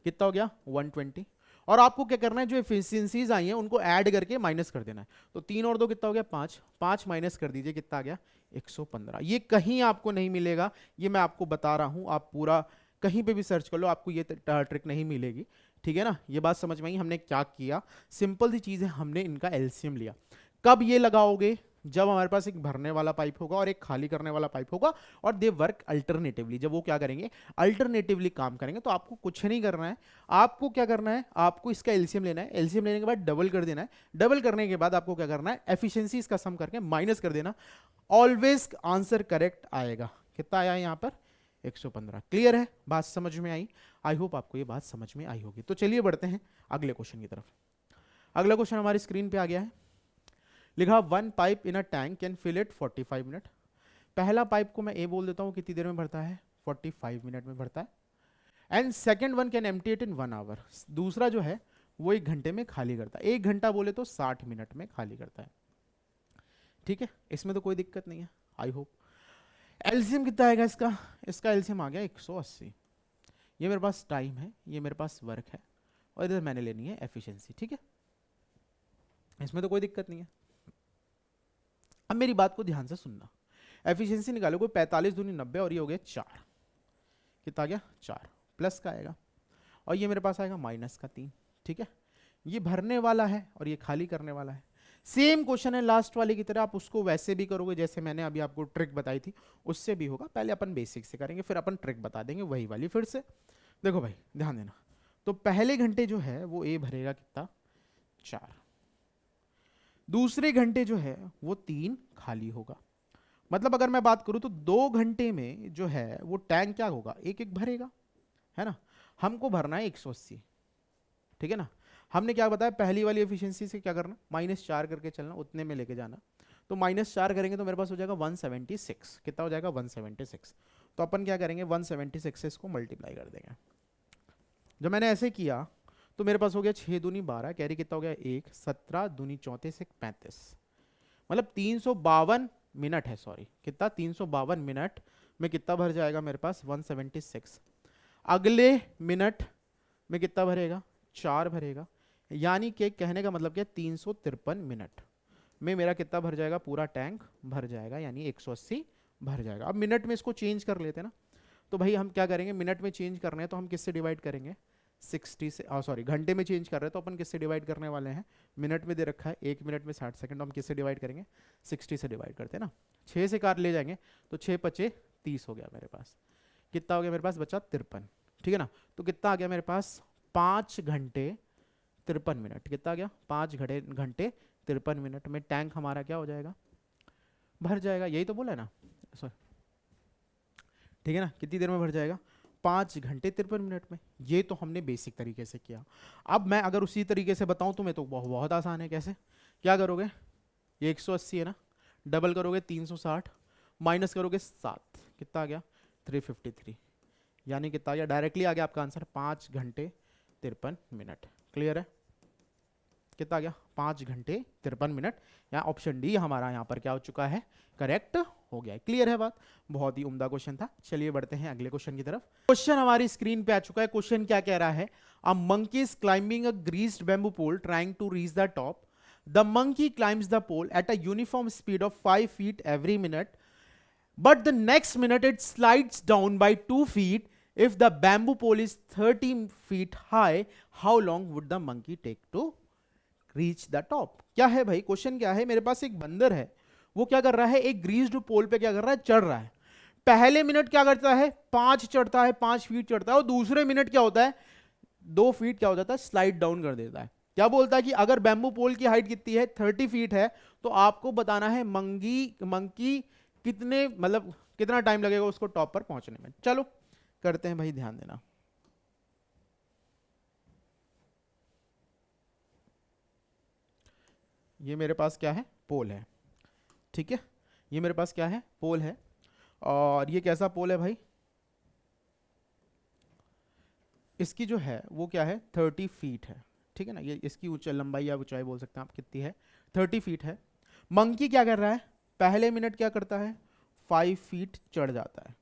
कितना हो गया, 120। और आपको क्या करना है, जो एफिशिएंसीज आई हैं उनको ऐड करके माइनस कर देना है। तो 3 और 2 कितना हो गया, 5। 5 माइनस कर दीजिए, कितना आ गया, 115। ये कहीं आपको नहीं मिलेगा, ये मैं आपको बता रहा हूं। आप पूरा कहीं पे भी सर्च कर लो, आपको ये ट्रिक नहीं मिलेगी। ठीक है ना, ये बात समझ में आई। हमने क्या किया, सिंपल सी चीज है, हमने इनका एलसीएम लिया। कब ये लगाओगे, जब हमारे पास एक भरने वाला पाइप होगा और एक खाली करने वाला पाइप होगा, और दे वर्क अल्टरनेटिवली। जब वो क्या करेंगे, अल्टरनेटिवली काम करेंगे, तो आपको कुछ नहीं करना है। आपको क्या करना है, आपको इसका एलसीएम लेना है। एलसीएम लेने के बाद डबल कर देना है। डबल करने के बाद आपको क्या करना है, एफिशिएंसी इसका सम करके माइनस कर देना। ऑलवेज आंसर करेक्ट आएगा। कितना आया यहाँ पर, 115। क्लियर है, बात समझ में आई? आई होप आपको ये बात समझ में आई होगी। तो चलिए बढ़ते हैं अगले क्वेश्चन की तरफ। अगला क्वेश्चन हमारी स्क्रीन पे आ गया है, लिखा 1 pipe in a tank can fill it 45 minute. पहला पाइप को मैं ए बोल देता हूं, कितनी देर में भरता है, 45 मिनट में भरता है। And second one can empty it in 1 hour. दूसरा जो है वो 1 घंटे में खाली करता है। 1 घंटा बोले तो 60 मिनट में खाली करता है। ठीक है, इसमें तो कोई दिक्कत नहीं है, आई होप। एलसीएम कितना आएगा इसका, इसका एलसीएम आ गया 180। ये मेरे पास टाइम है, ये मेरे पास वर्क है, और इधर मैंने लेनी है एफिशिएंसी। ठीक है, इसमें तो कोई दिक्कत नहीं है। अब मेरी बात को ध्यान से सुनना, एफिशिएंसी निकालो, कोई 45 दूनी 90 और ये हो गया 4। कितना आ गया, 4 प्लस का आएगा, और ये मेरे पास आएगा माइनस का 3। ठीक है, ये भरने वाला है और ये खाली करने वाला है। सेम क्वेश्चन है लास्ट वाले की तरह, आप उसको वैसे भी करोगे जैसे मैंने अभी आपको ट्रिक बताई थी, उससे भी होगा। पहले अपन बेसिक से करेंगे, फिर अपन ट्रिक बता देंगे वही वाली फिर से। देखो भाई ध्यान देना, तो पहले घंटे जो है वो ए भरेगा कितना, 4। दूसरे घंटे जो है वो 3 खाली होगा। मतलब अगर मैं बात करूं तो 2 घंटे में जो है वो टैंक क्या होगा, एक एक भरेगा, है ना। हमको भरना है 180। ठीक है ना, हमने क्या बताया, पहली वाली एफिशिएंसी से क्या करना, -4 करके चलना, उतने में लेके जाना। तो -4 करेंगे तो मेरे पास हो जाएगा 176। कितना हो जाएगा, 176। तो अपन क्या करेंगे, 176 से इसको मल्टीप्लाई कर देंगे। जब मैंने ऐसे किया तो मेरे पास हो गया 6 दूनी 12, कैरी कितना हो गया 1, 17 दूनी 34, 35। मतलब 352 मिनट है, सॉरी कितना, 352 मिनट में कितना भर जाएगा मेरे पास, 176। अगले मिनट में कितना भरेगा, 4 भरेगा। यानी कि कहने का मतलब क्या, 353 मिनट में मेरा कितना भर जाएगा, पूरा टैंक भर जाएगा, यानी 180 भर जाएगा। अब मिनट में इसको चेंज कर लेते हैं ना, तो भाई हम क्या करेंगे, मिनट में चेंज करने हैं तो हम किससे डिवाइड करेंगे, 60 से, सॉरी घंटे में चेंज कर रहे हैं तो अपन किससे डिवाइड करने वाले हैं, मिनट में दे रखा है 1 मिनट में 60 सेकंड, हम किससे डिवाइड करेंगे, 60 से डिवाइड करते हैं ना। 6 से कार ले जाएंगे तो 6 पचे 30 हो गया मेरे पास। कितना हो गया मेरे पास, बचा 53। ठीक है ना, तो कितना आ गया मेरे पास, 5 घंटे 53 मिनट। कितना आ गया, 5 घंटे 53 मिनट में टैंक हमारा क्या हो जाएगा, भर जाएगा। यही तो बोला है ना, सॉरी। ठीक है ना, कितनी देर में भर जाएगा, 5 घंटे 53 मिनट में। ये तो हमने बेसिक तरीके से किया। अब मैं अगर उसी तरीके से बताऊं तुम्हें तो बहुत आसान है। कैसे, क्या करोगे, ये 180 है ना, डबल करोगे 360, माइनस करोगे 7, कितना आ गया 353, यानी कितना आ गया, डायरेक्टली आ गया आपका आंसर 5 घंटे 53 मिनट। क्लियर है, कितना आ गया 5 घंटे 53 मिनट। यहाँ ऑप्शन डी हमारा यहाँ पर क्या हो चुका है, करेक्ट हो गया है। क्लियर है बात, बहुत ही उम्दा क्वेश्चन था। चलिए बढ़ते हैं अगले क्वेश्चन की तरफ। क्वेश्चन हमारी स्क्रीन पे आ चुका है। क्वेश्चन क्या कह रहा है, a monkey is climbing a greased bamboo pole trying to reach the top. The monkey climbs the pole at a uniform speed of 5 feet every minute, but the next minute it slides down by 2 feet. If the bamboo pole is 30 feet high, how long would the monkey take to reach the top? क्या है भाई, question क्या है, मेरे पास एक बंदर है, वो क्या कर रहा है, एक ग्रीस्ड पोल पे क्या कर रहा है, चढ़ रहा है। पहले मिनट क्या करता है, 5 चढ़ता है, 5 फीट चढ़ता है, और दूसरे मिनट क्या होता है, 2 फीट क्या हो जाता है, स्लाइड डाउन कर देता है। क्या बोलता है कि अगर बैम्बू पोल की हाइट कितनी है, 30 फीट है, तो आपको बताना है मंकी कितने, मतलब कितना टाइम लगेगा उसको टॉप पर पहुंचने में। चलो करते हैं भाई, ध्यान देना। ये मेरे पास क्या है, पोल है, ठीक है, ये मेरे पास क्या है, पोल है, और ये कैसा पोल है भाई, इसकी जो है वो क्या है, 30 फीट है, ठीक है ना, ये इसकी ऊंचाई, लंबाई या ऊंचाई बोल सकते हैं आप, कितनी है, 30 फीट है। मंकी क्या कर रहा है, पहले मिनट क्या करता है, 5 फीट चढ़ जाता है,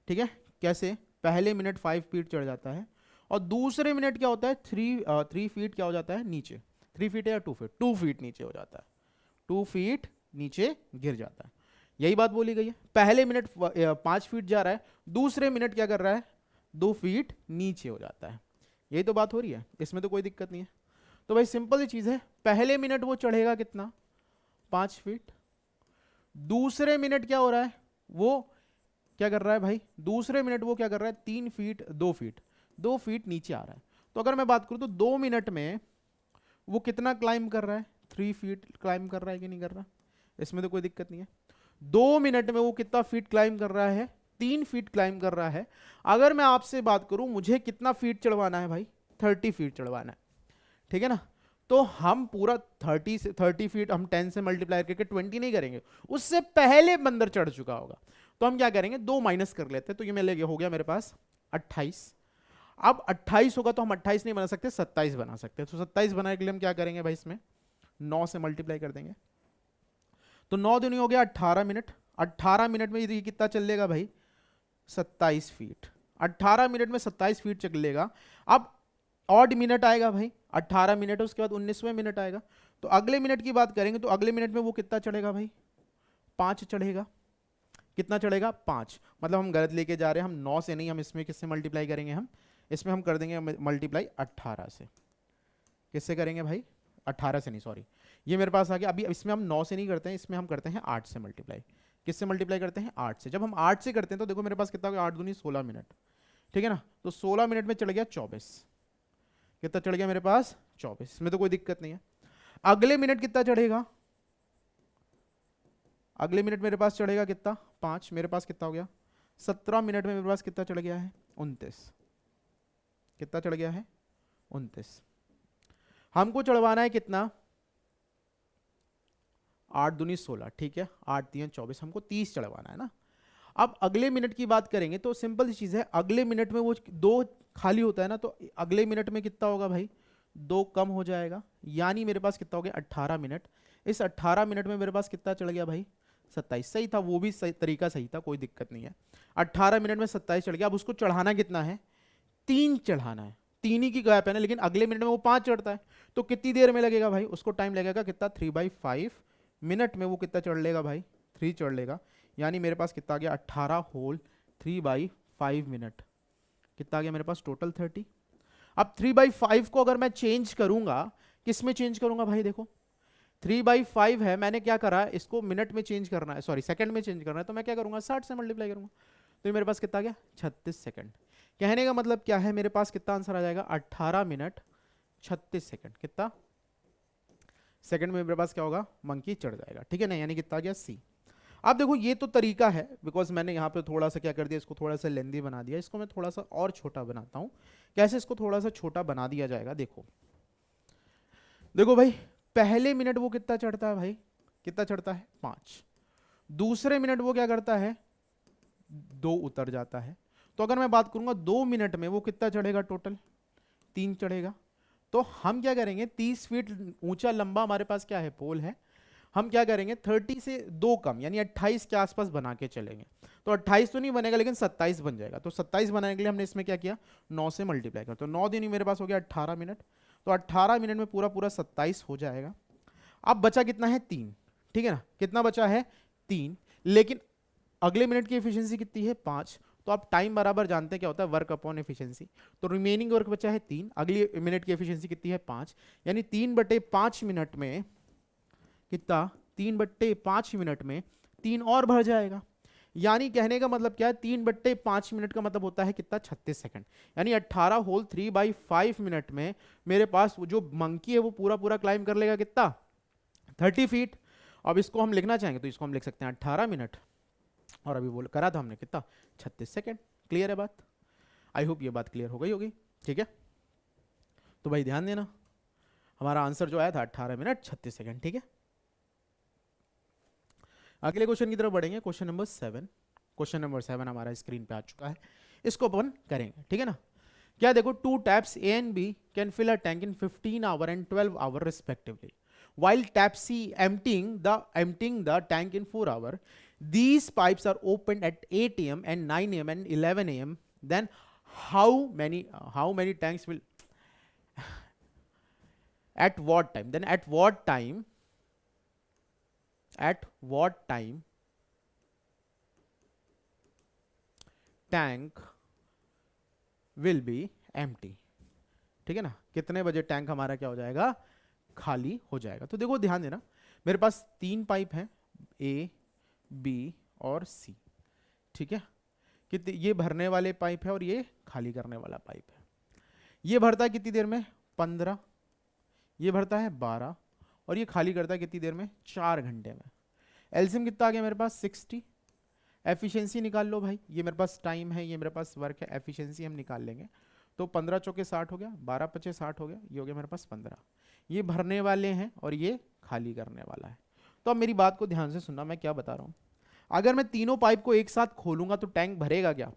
ठीक है, कैसे, पहले मिनट 5 फीट चढ़ जाता है, और दूसरे मिनट क्या होता है, 3 फीट क्या हो जाता है नीचे, 3 फीट है या 2 फीट, 2 फीट नीचे हो जाता है, 2 फीट नीचे गिर जाता है। यही बात बोली गई है, पहले मिनट 5 फीट जा रहा है, दूसरे मिनट क्या कर रहा है, 2 फीट नीचे हो जाता है। यही तो बात हो रही है, इसमें तो कोई दिक्कत नहीं है। तो भाई सिंपल सी चीज है, पहले मिनट वो चढ़ेगा कितना, 5 फीट, दूसरे मिनट क्या हो रहा है, वो क्या कर रहा है भाई, दूसरे मिनट वो क्या कर रहा है, 3 फीट 2 फीट नीचे आ रहा है। तो अगर मैं बात करूं तो 2 मिनट में वो कितना क्लाइम कर रहा है, 3 फीट क्लाइम कर रहा है कि नहीं कर रहा, इसमें तो कोई दिक्कत नहीं है। 2 मिनट में वो कितना फीट क्लाइम कर रहा है, 3 फीट क्लाइम कर रहा है। अगर मैं आपसे बात करूं मुझे कितना फीट चढ़वाना है भाई, 30 फीट चढ़वाना है, ठीक है ना, तो हम पूरा 30 फीट हम 10 से मल्टीप्लाई करके 20 नहीं करेंगे, उससे पहले बंदर चढ़ चुका होगा। तो हम क्या करेंगे, 2 माइनस कर लेते हैं, तो ये मेरे हो गया मेरे पास 28। अब 28 होगा तो हम 28 नहीं बना सकते, 27 बना सकते हैं। तो 27 बनाने के लिए हम क्या करेंगे भाई, इसमें 9 से मल्टीप्लाई कर देंगे, तो 9 दूनी हो गया 18 मिनट, 18 मिनट में ये कितना चल लेगा भाई, 27 फीट, 18 मिनट में 27 फीट चल लेगा। अब ऑड मिनट आएगा भाई, 18 मिनट है, उसके बाद 19वें मिनट आएगा, तो अगले मिनट की बात करेंगे तो अगले मिनट में वो कितना चढ़ेगा भाई, 5 चढ़ेगा, कितना चढ़ेगा 5, मतलब हम गलत लेके जा रहे हैं, हम 9 से नहीं, हम इसमें किससे मल्टीप्लाई करेंगे, हम इसमें हम कर देंगे मल्टीप्लाई 18 से। किससे करेंगे भाई, 18 से नहीं, सॉरी, ये मेरे पास आ गया। अभी इसमें हम 9 से नहीं करते हैं, इसमें हम करते हैं 8 से मल्टीप्लाई। किससे मल्टीप्लाई करते हैं, 8 से। जब हम 8 से करते हैं तो देखो मेरे पास कितना हो गया, 8 दूनी 16 मिनट, ठीक है ना, तो 16 मिनट में चढ़ गया 24, कितना चढ़ गया मेरे पास 24, इसमें तो कोई दिक्कत नहीं है। अगले मिनट कितना चढ़ेगा, अगले मिनट मेरे पास चढ़ेगा कितना, 5, मेरे पास कितना हो गया 17 मिनट में मेरे पास कितना चढ़ गया है, 29, कितना चढ़ गया है 29। हमको चढ़वाना है कितना, 8 दूनी 16, ठीक है, 8 3 24, हमको 30 चढ़वाना है ना। अब अगले मिनट की बात करेंगे तो सिंपल सी चीज है, अगले मिनट में वो 2 खाली होता है ना, तो अगले मिनट में कितना होगा भाई, 2 कम हो जाएगा, यानी मेरे पास कितना हो गया 18 मिनट। इस 18 मिनट में मेरे पास कितना चढ़ गया भाई, 27, सही था, वो भी सही तरीका सही था, कोई दिक्कत नहीं है। 18 मिनट में 27 चढ़ गया। अब उसको चढ़ाना कितना है, 3 चढ़ाना है, 3 ही की गैप है ना, लेकिन अगले मिनट में वो 5 चढ़ता है, तो कितनी देर में लगेगा भाई, उसको टाइम लगेगा कितना, 3/5 मिनट में वो कितना चढ़ लेगा भाई, 3 चढ़ लेगा, यानी मेरे पास कितना आ गया 18 होल 3/5 मिनट, कितना आ गया मेरे पास टोटल 30। अब 3/5 को अगर मैं चेंज करूंगा, किस में चेंज करूंगा भाई, देखो 3/5 है, मैंने क्या करा, इसको मिनट में चेंज करना है, सॉरी सेकंड में चेंज करना है, तो मैं क्या करूंगा 60 से मल्टीप्लाई करूंगा, तो ये मेरे पास कितना आ गया 36 सेकंड। कहने का मतलब क्या है, मेरे पास कितना आंसर आ जाएगा, 18 मिनट 36 सेकंड, कितना सेकंड में मेरे पास क्या होगा, मंकी चढ़ जाएगा, ठीक है ना, यानी कितना आ गया सी। अब देखो ये तो तरीका है, बिकॉज मैंने यहाँ पे थोड़ा सा क्या कर दिया, इसको थोड़ा सा लेंदी बना दिया, इसको मैं थोड़ा सा और छोटा बनाता हूँ। कैसे इसको थोड़ा सा छोटा बना दिया जाएगा, देखो देखो भाई, पहले मिनट वो कितना चढ़ता है भाई, कितना चढ़ता है 5, दूसरे मिनट वो क्या करता है 2 उतर जाता है। तो अगर मैं बात करूंगा 2 मिनट में वो कितना चढ़ेगा, टोटल 3 चढ़ेगा। तो हम क्या करेंगे, 30 फीट ऊंचा लंबा हमारे पास क्या है, पोल है, हम क्या करेंगे 30 से 2 कम यानी 28 के आसपास बना के चलेंगे। तो 28 तो नहीं बनेगा लेकिन 27 बन जाएगा। तो 27 बनाने के लिए हमने इसमें क्या किया, 9 से मल्टीप्लाई कर, तो 9 दिन ही मेरे पास हो गया 18 मिनट। तो 18 मिनट में पूरा पूरा 27 हो जाएगा। अब बचा कितना है 3, ठीक है ना, कितना बचा है 3, लेकिन अगले मिनट की एफिशिएंसी कितनी है 5। तो आप टाइम बराबर जानते हैं क्या होता है, वर्क अपॉन एफिशिएंसी। तो रिमेनिंग वर्क बचा है 3, अगली मिनट की एफिशिएंसी कितनी है 5, यानी 3/5 मिनट में कितना, 3/5 मिनट में 3 और बढ़ जाएगा। यानी कहने का मतलब क्या है, 3/5 मिनट का मतलब होता है कितना, 36 सेकंड। यानी 18 होल 3/5 मिनट में मेरे पास जो मंकी है वो पूरा पूरा क्लाइम कर लेगा कितना, 30 फीट। अब इसको हम लिखना चाहेंगे तो इसको हम लिख सकते हैं 18 मिनट, और अभी बोल करा था हमने कितना, 36 सेकंड। क्लियर है बात? आई होप ये बात क्लियर हो गई होगी, ठीक है। तो भाई ध्यान देना, हमारा आंसर जो आया था 18 मिनट 36 सेकंड, ठीक है। अगले क्वेश्चन की तरफ बढ़ेंगे, क्वेश्चन नंबर 7। क्वेश्चन नंबर 7 हमारा स्क्रीन पे आ चुका है, इसको अपन करेंगे, ठीक है ना। क्या देखो, 2 taps A and B can fill a tank in 15 hour and 12 hour respectively, while tap C emptying the tank in 4 hour. These pipes are opened at 8 a.m. and 9 a.m. and 11 a.m. Then how many tanks will at what time? Then at what time tank will be empty, ठीक है ना, कितने बजे tank हमारा क्या हो जाएगा, खाली हो जाएगा। तो देखो ध्यान देना, मेरे पास 3 पाइप हैं, ए बी और सी, ठीक है। कितने, ये भरने वाले पाइप है और ये खाली करने वाला पाइप है। ये भरता है कितनी देर में, 15, ये भरता है 12, और ये खाली करता है कितनी देर में, 4 घंटे में। एलसीएम कितना आ गया मेरे पास 60। एफिशिएंसी निकाल लो भाई, ये मेरे पास टाइम है, ये मेरे पास वर्क है, एफिशिएंसी हम निकाल लेंगे। तो 15 चौके 60 हो गया, 12 पचे 60 हो गया, ये हो गया मेरे पास 15। ये भरने वाले हैं और ये खाली करने वाला है। तो अब मेरी बात को ध्यान से सुनना, मैं क्या बता रहा हूँ। अगर मैं तीनों पाइप को एक साथ खोलूंगा तो टैंक भरेगा क्या,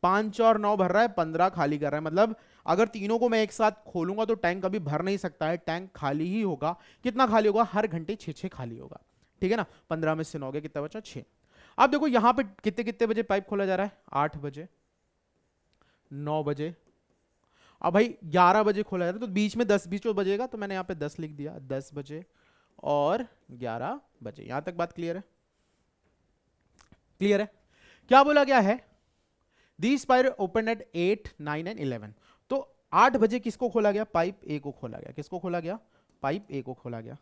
5 और 9 भर रहा है, 15 खाली कर रहा है। मतलब अगर तीनों को मैं एक साथ खोलूंगा तो टैंक कभी भर नहीं सकता है, टैंक खाली ही होगा। कितना खाली होगा, हर घंटे 6 खाली होगा, ठीक है ना। 15 में से 9 गया, कितना बचा 6। अब देखो यहां पे कितने कितने बजे पाइप खोला जा रहा है, 8 बजे, 9 बजे, अब भाई 11 बजे खोला जा रहा है, तो बीच में 10 बीच में बजेगा, तो मैंने यहाँ पे 10 लिख दिया, 10 बजे और 11 बजे। यहां तक बात क्लियर है? क्लियर है? क्या बोला गया है, these pipe open at 8, 9 and 11। तो 8 बजे किसको खोला गया, पाइप ए को खोला गया। किसको खोला गया, पाइप ए को खोला गया।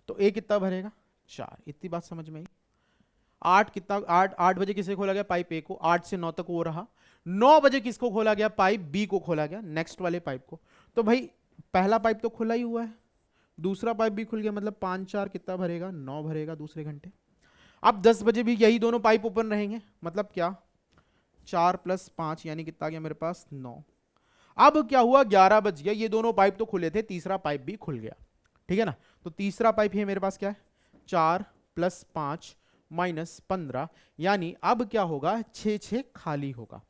तो ए कितना भरेगा, 4। इतनी बात समझ में आई। 8 कितना, 8 बजे किसे खोला गया, पाइप ए को, 8 से 9 तक वो रहा। 9 बजे किसको खोला गया, पाइप बी को खोला गया, नेक्स्ट वाले पाइप को। तो भाई पहला पाइप तो खुला ही हुआ है, दूसरा पाइप भी खुल गया, मतलब 5 4 कितना भरेगा, 9 भरेगा दूसरे घंटे। अब 10 बजे भी यही दोनों पाइप ओपन रहेंगे, मतलब क्या, 4 + 5 यानी कितना गया मेरे पास 9। अब क्या हुआ, 11 बज गया, ये दोनों पाइप तो खुले थे, तीसरा पाइप भी खुल गया, ठीक है ना। तो तीसरा पाइप है मेरे पास क्या है, 4 + 5 - 15, यानी अब क्या होगा, 6 खाली होगा।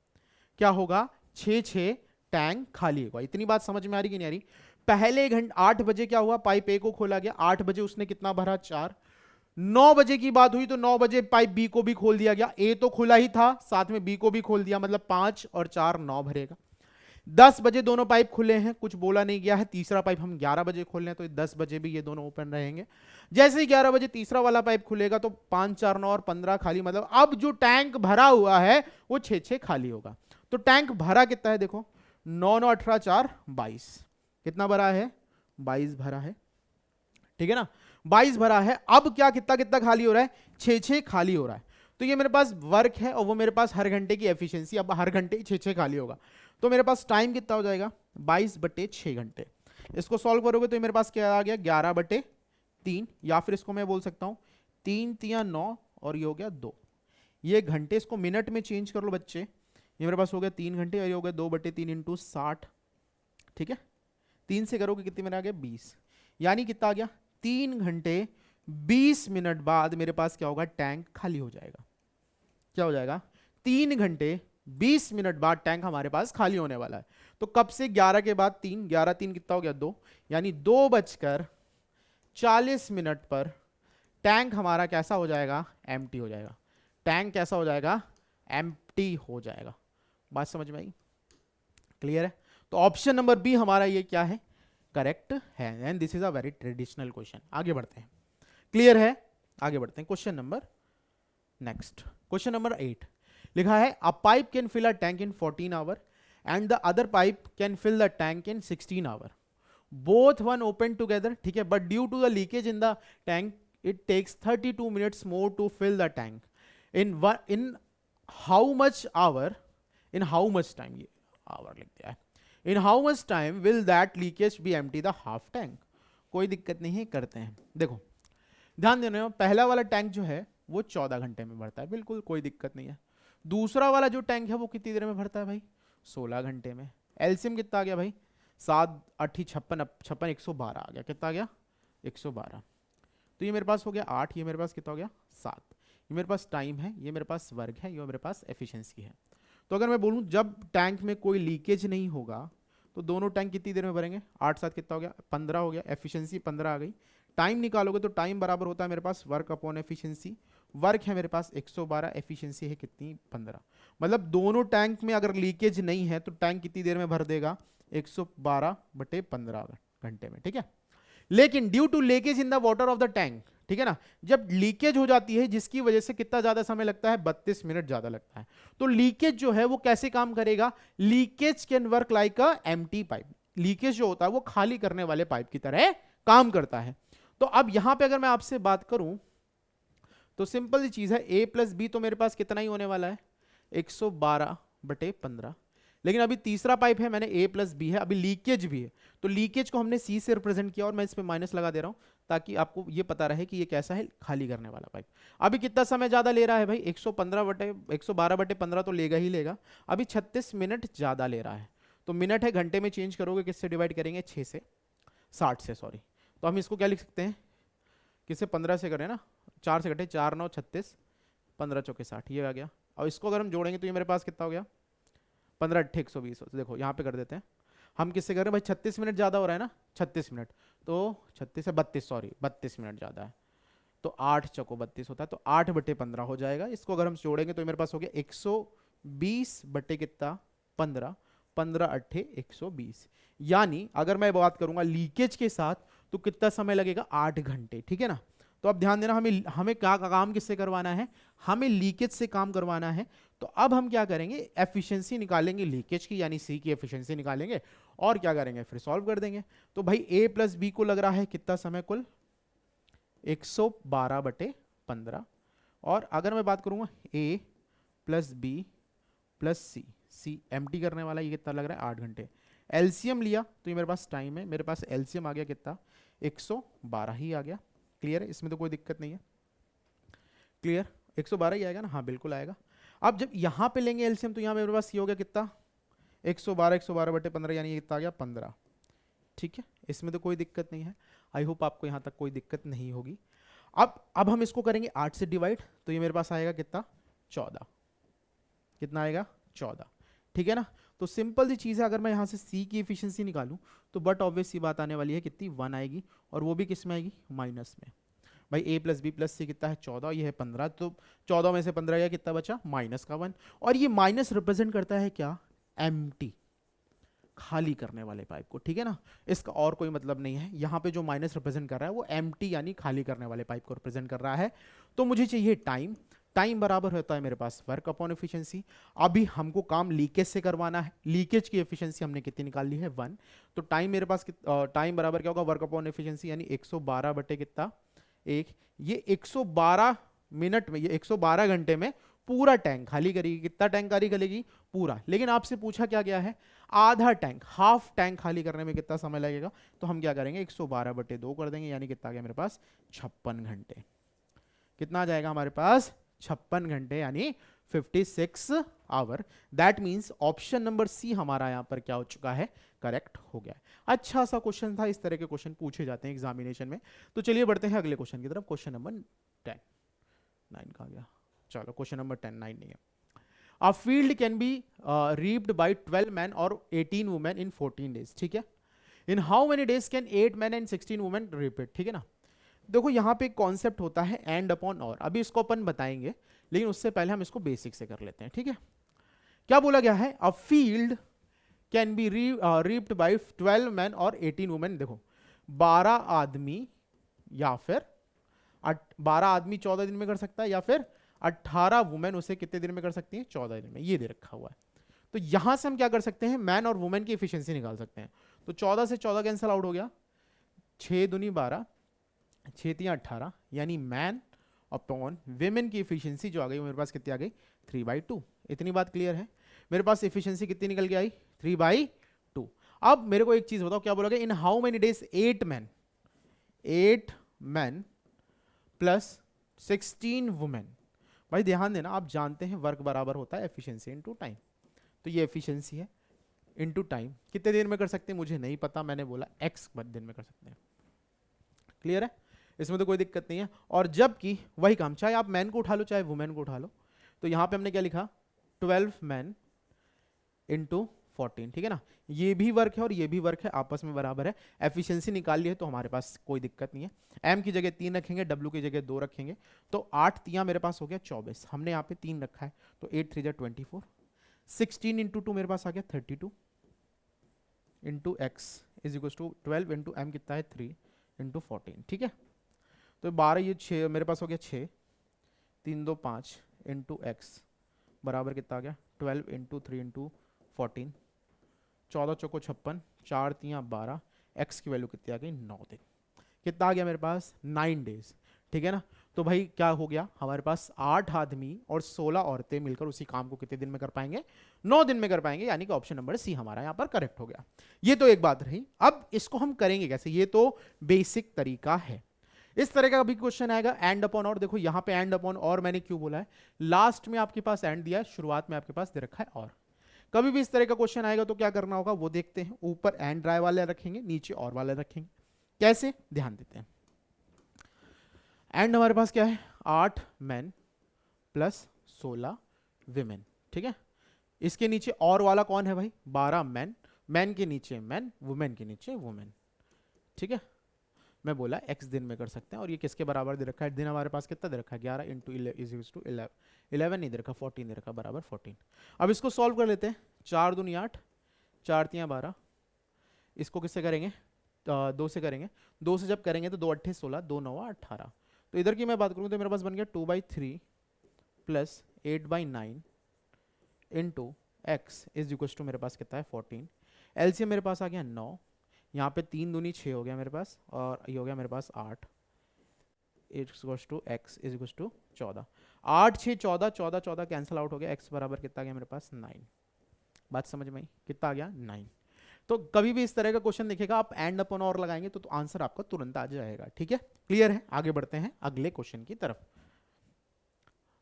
क्या होगा, 6 टैंक खाली होगा। इतनी बात समझ में आ रही कि नहीं आ रही? पहले घंटे 8 बजे क्या हुआ, पाइप ए को खोला गया, 8 बजे उसने कितना भरा, 4। 9 बजे की बात हुई तो 9 बजे पाइप बी को भी खोल दिया गया, ए तो खुला ही था, साथ में बी को भी खोल दिया, मतलब 5 और 4 9 भरेगा। 10 बजे दोनों पाइप खुले हैं, कुछ बोला नहीं गया है, तीसरा पाइप हम 11 बजे खोल रहे हैं, तो 10 बजे भी ये दोनों ओपन रहेंगे। जैसे ही 11 बजे तीसरा वाला पाइप खुलेगा तो 5 4 9 और 15 खाली, मतलब अब जो टैंक भरा हुआ है वो 6 खाली होगा। तो टैंक भरा कितना है, देखो 9 9 18 4 22, कितना भरा है, 22 भरा है, ठीक है ना, 22 भरा है। अब क्या, कितना कितना खाली हो रहा है, 6 खाली हो रहा है। तो ये मेरे पास वर्क है और वो मेरे पास हर घंटे की एफिशिएंसी, अब हर घंटे 6 खाली होगा। तो मेरे पास टाइम कितना हो जाएगा, 22/6 घंटे। इसको सॉल्व करोगे तो मेरे पास क्या आ गया, 11/3, या फिर इसको मैं बोल सकता हूं 3 × 9 और ये हो गया 2। ये घंटे, इसको मिनट में चेंज कर लो बच्चे, ये मेरे पास हो गया 3 घंटे और ये हो गया 2/3 इंटू 60। ठीक है, 3 से करोगे कितने में आ गया 20, यानी कितना आ गया 3 घंटे 20 मिनट बाद मेरे पास क्या होगा, टैंक खाली हो जाएगा। क्या हो जाएगा, 3 घंटे 20 मिनट बाद टैंक हमारे पास खाली होने वाला है। तो कब से 11 के बाद 3, 11 3 कितना हो गया 2, यानी 2:40 पर टैंक हमारा कैसा हो जाएगा, एम्प्टी हो जाएगा। टैंक कैसा हो जाएगा, एम्प्टी हो जाएगा। बात समझ में आई, क्लियर है? तो ऑप्शन नंबर बी हमारा ये क्या है, करेक्ट है। And this is a very traditional question. आगे बढ़ते हैं, क्लियर है? आगे बढ़ते हैं question number next. Question number 8 लिखा है, a pipe can fill a tank in 14 hour and the other pipe can fill the tank in 16 hour, both one open together. ठीक है, but due to the leakage in the tank it takes 32 minutes more to fill the tank in how much hour, in how much time, ये hour लिख दिया है, in how much time will that leakage be empty the half tank। कोई दिक्कत नहीं है, करते हैं। देखो ध्यान देना, पहला वाला टैंक जो है वो 14 घंटे में भरता है, बिल्कुल कोई दिक्कत नहीं है। दूसरा वाला जो टैंक है वो कितनी देर में भरता है भाई, 16 घंटे में। एलसीएम कितना आ गया भाई, 7 8 56 56 112 आ गया, कितना आ गया 112। तो ये मेरे पास हो गया 8, ये मेरे पास कितना हो गया 7। ये मेरे पास टाइम है, ये मेरे पास वर्क है, ये मेरे पास एफिशिएंसी है। तो अगर मैं बोलूं जब टैंक में कोई लीकेज नहीं होगा तो दोनों टैंक कितनी देर में भरेंगे, 8 7 कितना हो गया 15 हो गया, एफिशिएंसी 15 आ गई। टाइम निकालोगे तो टाइम बराबर होता है मेरे पास वर्क अपॉन एफिशिएंसी। वर्क है मेरे पास 112, एफिशिएंसी है कितनी 15। मतलब दोनों टैंक में अगर लीकेज नहीं है तो टैंक कितनी देर में भर देगा, 112/15 घंटे में। ठीक है, लेकिन due to leakage in the water of the tank, ठीक है ना, जब लीकेज हो जाती है जिसकी वजह से कितना ज्यादा समय लगता है, 32 मिनट ज्यादा लगता है। तो लीकेज जो है वो कैसे काम करेगा, leakage can work like a empty pipe. Leakage जो होता है वो खाली करने वाले पाइप की तरह काम करता है। तो अब यहां पे अगर मैं आपसे बात करूं तो सिंपल सी चीज है, ए प्लस बी तो मेरे पास कितना ही होने वाला है 112/15। लेकिन अभी तीसरा पाइप है, मैंने ए प्लस बी है, अभी लीकेज भी है, तो लीकेज को हमने सी से रिप्रेजेंट किया और मैं इस पे माइनस लगा दे रहा हूं ताकि आपको ये पता रहे कि ये कैसा है, खाली करने वाला पाइप। अभी कितना समय ज्यादा ले रहा है भाई, 112/15 तो लेगा ही लेगा। अभी 36 मिनट ज्यादा ले रहा है। तो मिनट है घंटे में चेंज करोगे, किससे डिवाइड करेंगे, 6 से 60 से, सॉरी। तो हम इसको क्या लिख सकते हैं, किससे 15 से करें ना, 4 से कटे, 4 9 36, 15 चौके 60, ये आ गया। और इसको अगर हम जोड़ेंगे तो ये मेरे पास कितना हो गया, 15 8 120। देखो यहाँ पे कर देते हैं हम, किससे कर रहे हैं भाई, 36 मिनट ज़्यादा हो रहा है ना, 36 मिनट, तो 36 से 32, सॉरी 32 मिनट ज़्यादा है, तो 8 चौको 32 होता है, तो 8/15 हो जाएगा। इसको अगर हम जोड़ेंगे तो मेरे पास हो गया 120 बटे कितना 15, 15 8 120। यानी अगर मैं बात करूंगा लीकेज के साथ तो कितना समय लगेगा, 8 घंटे। ठीक है ना, तो अब ध्यान देना, हमें क्या काम किससे करवाना है, हमें लीकेज से काम करवाना है। तो अब हम क्या करेंगे, एफिशिएंसी निकालेंगे लीकेज की, यानी सी की एफिशिएंसी निकालेंगे और क्या करेंगे, फिर सॉल्व कर देंगे। तो भाई ए प्लस बी को लग रहा है कितना समय, कुल 112/15। और अगर मैं बात करूंगा ए प्लस बी प्लस सी, सी एम्प्टी करने वाला, ये कितना लग रहा है 8 घंटे। एलसीएम लिया तो ये मेरे पास टाइम है, मेरे पास एलसीएम आ गया कितना 112 ही आ गया। क्लियर है, इसमें तो कोई दिक्कत नहीं है, क्लियर 112 ही आएगा ना, हाँ बिल्कुल आएगा। अब जब यहाँ पे लेंगे एलसीएम तो यहाँ मेरे पास ये हो गया कितना 112/15, यानी ये कितना आ गया 15। ठीक है, इसमें तो कोई दिक्कत नहीं है, आई होप आपको यहाँ तक कोई दिक्कत नहीं होगी। अब हम इसको करेंगे 8 से डिवाइड, तो ये मेरे पास आएगा कितना 14, कितना आएगा 14। ठीक है ना, तो सिंपल सी चीज़ है, अगर मैं यहाँ से सी की एफिशिएंसी निकालूं तो बट ऑब्वियस सी बात आने वाली है, कितनी 1 आएगी, और वो भी किस में आएगी, माइनस में। भाई ए प्लस बी प्लस सी कितना है 14, ये है 15, तो 14 में से 15 गया, कितना बचा माइनस का 1। और ये माइनस रिप्रेजेंट करता है क्या, एम्प्टी, खाली करने वाले पाइप को। ठीक है ना, इसका और कोई मतलब नहीं है, यहाँ पे जो माइनस रिप्रेजेंट कर रहा है वो एम्प्टी यानी खाली करने वाले पाइप को रिप्रेजेंट कर रहा है। तो मुझे चाहिए टाइम, टाइम बराबर होता है मेरे पास वर्क अपॉन एफिशिएंसी। अभी हमको काम लीकेज से करवाना है, लीकेज की एफिशिएंसी हमने कितनी निकाल ली है 1, तो टाइम मेरे पास टाइम बराबर क्या होगा, वर्क अपॉन एफिशिएंसी, यानी 112 बटे कितना 1। ये 112 मिनट में, ये 112 घंटे में पूरा टैंक खाली करेगी। कितना टैंक खाली करेगी, पूरा। लेकिन आपसे पूछा क्या गया है, आधा टैंक, हाफ टैंक खाली करने में कितना समय लगेगा, तो हम क्या करेंगे 112/2 कर देंगे, यानी कितना आ गया मेरे पास 56 घंटे। कितना आ जाएगा हमारे पास 56 घंटे यानी 56 hour. That means option number C हमारा यहां पर क्या हो चुका है, करेक्ट हो गया है। अच्छा सा क्वेश्चन था, इस तरह के क्वेश्चन पूछे जाते हैं एग्जामिनेशन में। तो चलिए बढ़ते हैं अगले क्वेश्चन की तरफ। क्वेश्चन नंबर 10, 9 कहा गया, चलो क्वेश्चन नंबर 10, 9 नहीं है। A field can be reaped by 12 men or 18 women in 14 days, ठीक है। In how many days can 8 men and 16 women reap it, ठीक है ना। देखो यहाँ पे एक कॉन्सेप्ट होता है एंड अपॉन और, अभी इसको अपन बताएंगे, लेकिन उससे पहले हम इसको बेसिक से कर लेते हैं, ठीक है। क्या बोला गया है, a field can be reaped by 12 man और 18 वुमेन। देखो 12 आदमी या फिर 12 आदमी 14 दिन में कर सकता है, या फिर 18 वुमेन उसे कितने दिन में कर सकती हैं, 14 दिन में, ये दे रखा हुआ है। तो यहां से हम क्या कर सकते हैं, मैन और वुमेन की एफिशिएंसी निकाल सकते हैं। तो 14 से 14 कैंसिल आउट हो गया, 6 दूनी 12, 6 3 18, यानी मैन अपॉन विमेन की एफिशिएंसी जो आ गई वो मेरे पास कितनी आ गई, 3/2। इतनी बात क्लियर है। मेरे पास एफिशिएंसी कितनी निकल के आई, 3/2। अब मेरे को एक चीज बताओ, क्या बोला गया, इन how many days 8 man plus 16 women. भाई ध्यान देना, आप जानते हैं वर्क बराबर होता है एफिशिएंसी इनटू टाइम। तो ये एफिशिएंसी है इनटू टाइम, कितने देर में कर सकते हैं मुझे नहीं पता, मैंने बोला x दिन में कर सकते हैं। क्लियर है, इसमें तो कोई दिक्कत नहीं है। और जबकि वही काम, चाहे आप मैन को उठा लो चाहे वुमेन को उठा लो, तो यहां पे हमने क्या लिखा, 12 मैन इंटू 14, ठीक है ना। ये भी वर्क है और ये भी वर्क है, आपस में बराबर है। एफिशिएंसी निकाल ली है तो हमारे पास कोई दिक्कत नहीं है। m की जगह 3 रखेंगे, w की जगह 2 रखेंगे, तो 8 तियां मेरे पास हो गया 24। हमने यहाँ पे 3 रखा है तो 8 3 24, 16 इंटू 2 मेरे पास आ गया 32 into x is equal to 12 into M कितना है 3 इंटू 14, ठीक है। तो 12 ये 6 मेरे पास हो गया 6 3 2 5 इंटू एक्स बराबर कितना आ गया 12 इंटू 3 इंटू 14, 14 चौको 56, 4 3 12, एक्स की वैल्यू कितनी आ गई 9 दिन। कितना आ गया मेरे पास 9 डेज, ठीक है ना। तो भाई क्या हो गया, हमारे पास 8 आदमी और 16 औरतें मिलकर उसी काम को कितने दिन में कर पाएंगे, 9 दिन में कर पाएंगे, यानी कि ऑप्शन नंबर सी हमारा यहां पर करेक्ट हो गया। ये तो एक बात रही। अब इसको हम करेंगे कैसे, ये तो बेसिक तरीका है। इस तरह का भी क्वेश्चन आएगा एंड अपॉन और। देखो यहां पे एंड अपॉन और मैंने क्यों बोला है, लास्ट में आपके पास एंड दिया है, शुरुआत में आपके पास दे रखा है और। कभी भी इस तरह का क्वेश्चन आएगा तो क्या करना होगा वो देखते हैं। ऊपर एंड ड्राई वाले रखेंगे, नीचे और वाले रखेंगे। कैसे, ध्यान देते हैं। एंड हमारे पास क्या है, 8 मैन प्लस 16 विमेन, ठीक है। इसके नीचे और वाला कौन है भाई, 12 मैन, मैन के नीचे मैन, वुमेन के नीचे वुमेन, ठीक है। मैं बोला x दिन में कर सकते हैं। और ये किसके बराबर दे रखा है, दिन हमारे पास कितना दे रखा है 11 इंटू 11, 11 नहीं दे रखा, 14 दे रखा, बराबर 14। अब इसको सॉल्व कर लेते हैं। 4 दूनी 8, 4 3 12, इसको किससे करेंगे, 2 से करेंगे। 2 से जब करेंगे तो 2 8 16, 2 9 18। तो इधर की मैं बात करूँ तो मेरे पास बन गया 2/3 plus 8/9 into x is equal to मेरे पास कितना है 14। एलसीएम मेरे पास आ गया 9, यहाँ पे 3 दूनी 6 हो गया मेरे पास, और ये हो गया मेरे पास 8 equals to x is equals to 14। 8 6 14, 14 14 cancel out हो गया, एक्स बराबर कितना आ गया मेरे पास 9। बात समझ में आई, कितना आ गया 9। तो कभी भी इस तरह का क्वेश्चन दिखेगा, आप एंड अपॉन और लगाएंगे तो आंसर आपका तुरंत आ जाएगा, ठीक है। क्लियर है, आगे बढ़ते हैं अगले क्वेश्चन की तरफ।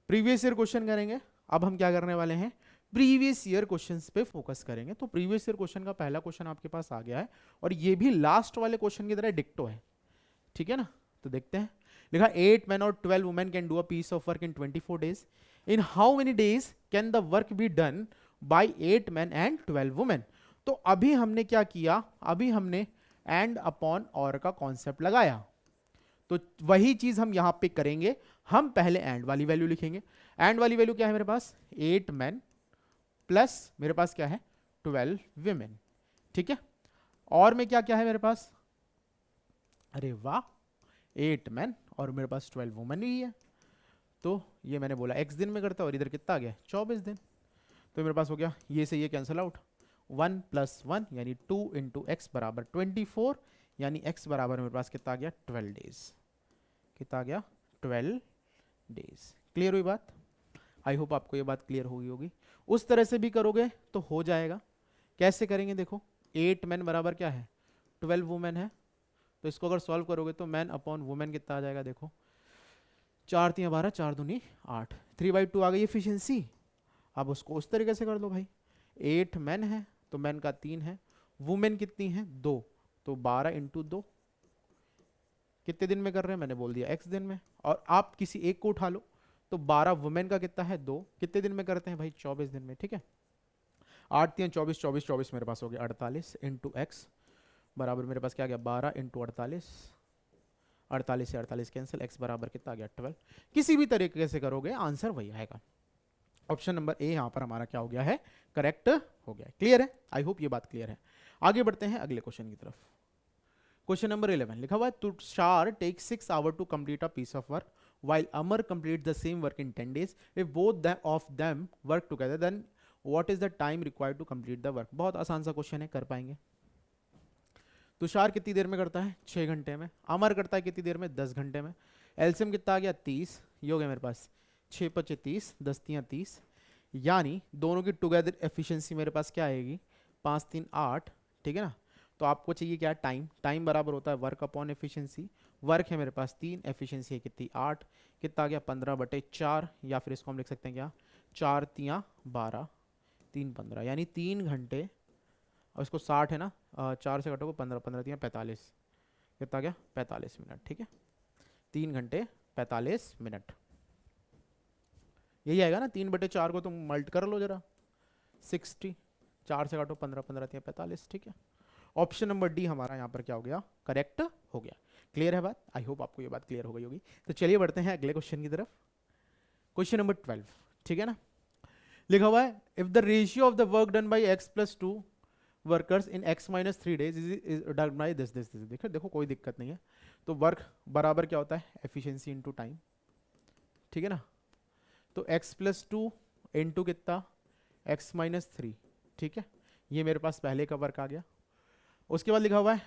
प्रीवियस ईयर क्वेश्चन करेंगे। अब हम क्या करने वाले हैं, प्रीवियस ईयर क्वेश्चंस पे फोकस करेंगे। तो प्रीवियस ईयर क्वेश्चन का पहला क्वेश्चन आपके पास आ गया है, और ये भी लास्ट वाले क्वेश्चन की तरह डिक्टो है, ठीक है ना। तो देखते हैं, लिखा 8 men और 12 women can do a piece of work in 24 days। In how many days can the work be done by 8 men and 12 women। तो अभी हमने क्या किया, अभी हमने एंड अपॉन और का कॉन्सेप्ट लगाया, तो वही चीज हम यहां पे करेंगे। हम पहले एंड वाली वैल्यू लिखेंगे। एंड वाली वैल्यू क्या है मेरे पास, 8 men प्लस मेरे पास क्या है 12 women, ठीक है। और में क्या क्या है मेरे पास, अरे वाह 8 men और मेरे पास 12 women भी है। तो ये मैंने बोला x दिन में करता है, और इधर कितना आ गया 24 दिन। तो मेरे पास हो गया ये से ये कैंसिल आउट, 1 + 1 यानी 2 इंटू एक्स बराबर 24, यानी x बराबर मेरे पास कितना आ गया 12 डेज। कितना आ गया 12 डेज। क्लियर हुई बात, आई होप आपको ये बात क्लियर हुई होगी। उस तरह से भी करोगे तो हो जाएगा। कैसे करेंगे, देखो 8 men बराबर क्या है 12 वुमेन है, तो इसको अगर सॉल्व करोगे तो मैन अपॉन वुमेन कितना आ जाएगा, देखो 4 3 12, 4 दूनी 8, 3/2 आ गई एफिशिएंसी। अब उसको उस तरीके से कर दो भाई, 8 मैन है तो मैन का 3 है, वुमेन कितनी है 2, तो 12 इंटू 2, कितने दिन में कर रहे हैं मैंने बोल दिया x दिन में, और आप किसी एक को उठा लो तो 12 वुमेन का कितना है 2, कितने दिन में करते हैं भाई 24 दिन में, ठीक है। 8 3 24, 24 24 मेरे पास हो गया 48 इंटू एक्स बराबर मेरे पास क्या आ गया 12 इंटू 48, 48 से 48 कैंसिल, x बराबर कितना आ गया 12। किसी भी तरीके से करोगे आंसर वही आएगा। ऑप्शन नंबर ए यहाँ पर हमारा क्या हो गया है, करेक्ट हो गया। क्लियर है, आई होप ये बात क्लियर है। आगे बढ़ते हैं अगले क्वेश्चन की तरफ। क्वेश्चन नंबर 11 लिखा हुआ है, Tushar take 6 hour to complete a piece of work while Amar completes the same work in 10 days. If both of them work together, then what is the time required to complete the work? बहुत आसान सा question है, कर पाएंगे। तुषार कितनी देर में करता है 6 घंटे में, अमर करता है कितनी देर में 10 घंटे में। एलसीएम कितना आ गया 30, ये हो गया मेरे पास 6 5 30, 10 3 30, यानी दोनों की टुगेदर एफिशिएंसी मेरे पास क्या आएगी 5 3 8, ठीक है ना। तो आपको चाहिए क्या टाइम, टाइम बराबर होता है वर्क अपॉन एफिशिएंसी, वर्क है मेरे पास 3, एफिशिएंसी है कितनी 8, कितना आ गया 15/4, या फिर इसको हम लिख सकते हैं क्या 4 3 12, 3 15, यानी 3 घंटे, और इसको 60 है ना, 4 से घटो को 15, 15 3 45, कितना आ गया 45 मिनट, ठीक है। 3 घंटे 45 मिनट, यही आएगा ना। 3/4 को तुम मल्ट कर लो जरा, 60, 4 से काटो 15, 15 3 45, ठीक है। ऑप्शन नंबर डी हमारा यहाँ पर क्या हो गया, करेक्ट हो गया। क्लियर है बात, आई होप आपको ये बात क्लियर हो गई होगी। तो चलिए बढ़ते हैं अगले क्वेश्चन की तरफ। क्वेश्चन नंबर 12, ठीक है ना। लिखा हुआ है, if the ratio of the work done by x+2 workers in x-3 days is done by this this this. देखो कोई दिक्कत नहीं है। तो वर्क बराबर क्या होता है एफिशिएंसी इनटू टाइम, ठीक है ना। तो x+2 इंटू कितना x-3, ठीक है। ये मेरे पास पहले का वर्क आ गया। उसके बाद लिखा हुआ है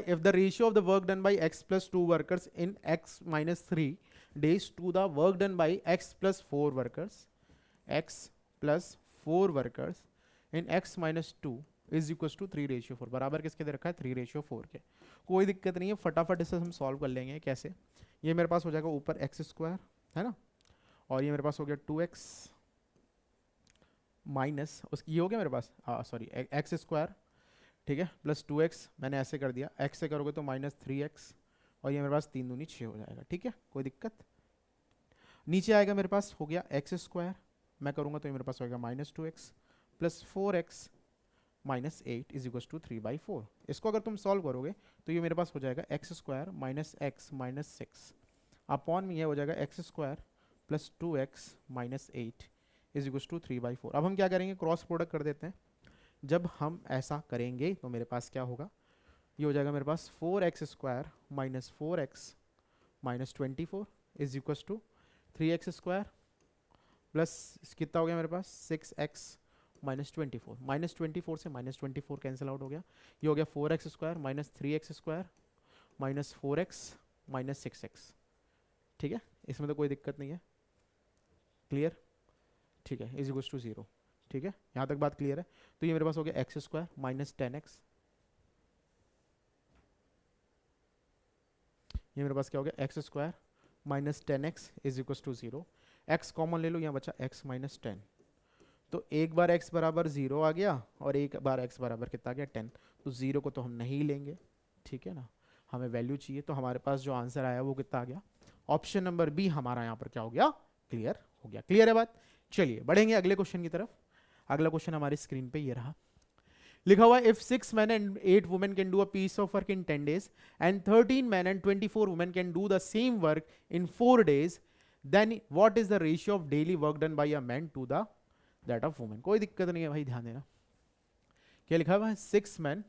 if the ratio of the work done by x+2 workers in x-3 days to the work done by x+4 workers in x-2 is equal to 3:4, बराबर किसके दे रखा है 3:4 के। कोई दिक्कत नहीं है, फटाफट इसे हम सॉल्व कर लेंगे। कैसे, ये मेरे पास हो जाएगा ऊपर x² है ना, और ये मेरे पास हो गया 2x माइनस उसकी, ये हो गया मेरे पास सॉरी x², ठीक है, प्लस 2x, मैंने ऐसे कर दिया, x से करोगे तो -3x, और ये मेरे पास 3 दूनी 6 हो जाएगा, ठीक है, कोई दिक्कत। नीचे आएगा मेरे पास हो गया x², मैं करूँगा तो ये मेरे पास होगा -2x plus 4x minus 8 is equal to 3/4। इसको अगर तुम सॉल्व करोगे तो ये मेरे पास हो जाएगा x² minus x minus 6 upon में ये हो जाएगा x² plus 2x minus 8 is equal to 3/4। अब हम क्या करेंगे, क्रॉस प्रोडक्ट कर देते हैं। जब हम ऐसा करेंगे तो मेरे पास क्या होगा, ये हो जाएगा मेरे पास 4x² minus 4x minus 24 is equal to 3x² plus कितना हो गया मेरे पास 6x माइनस 24, -24 से -24 कैंसिल आउट हो गया। ये हो गया 4x² minus 3x² minus 4x minus 6x, ठीक है, इसमें तो कोई दिक्कत नहीं है। क्लियर, ठीक है, इज इक्वल टू 0, ठीक है, यहाँ तक बात क्लियर है। तो ये मेरे पास हो गया x² माइनस 10x, ये मेरे पास क्या हो गया x² minus 10x is equal to 0। x common ले लो, यहाँ बचा x माइनस 10, तो एक बार x बराबर 0 आ गया और एक बार x बराबर कितना आ गया 10, तो 0 को तो हम नहीं लेंगे, ठीक है ना, हमें वैल्यू चाहिए। तो हमारे पास जो आंसर आया वो कितना आ गया, ऑप्शन नंबर बी हमारा यहाँ पर क्या हो गया, क्लियर हो गया। क्लियर है बात, चलिए बढ़ेंगे अगले क्वेश्चन की तरफ। अगला क्वेश्चन हमारी स्क्रीन पे ये रहा, लिखा हुआ है if 6 men and 8 women can do a piece of work in 10 days and 13 men and 24 women can do the same work in 4 days, then what is the ratio of daily work done by a man to the that of women। कोई दिक्कत नहीं है भाई, ध्यान देना। क्या लिखा हुआ है 6 men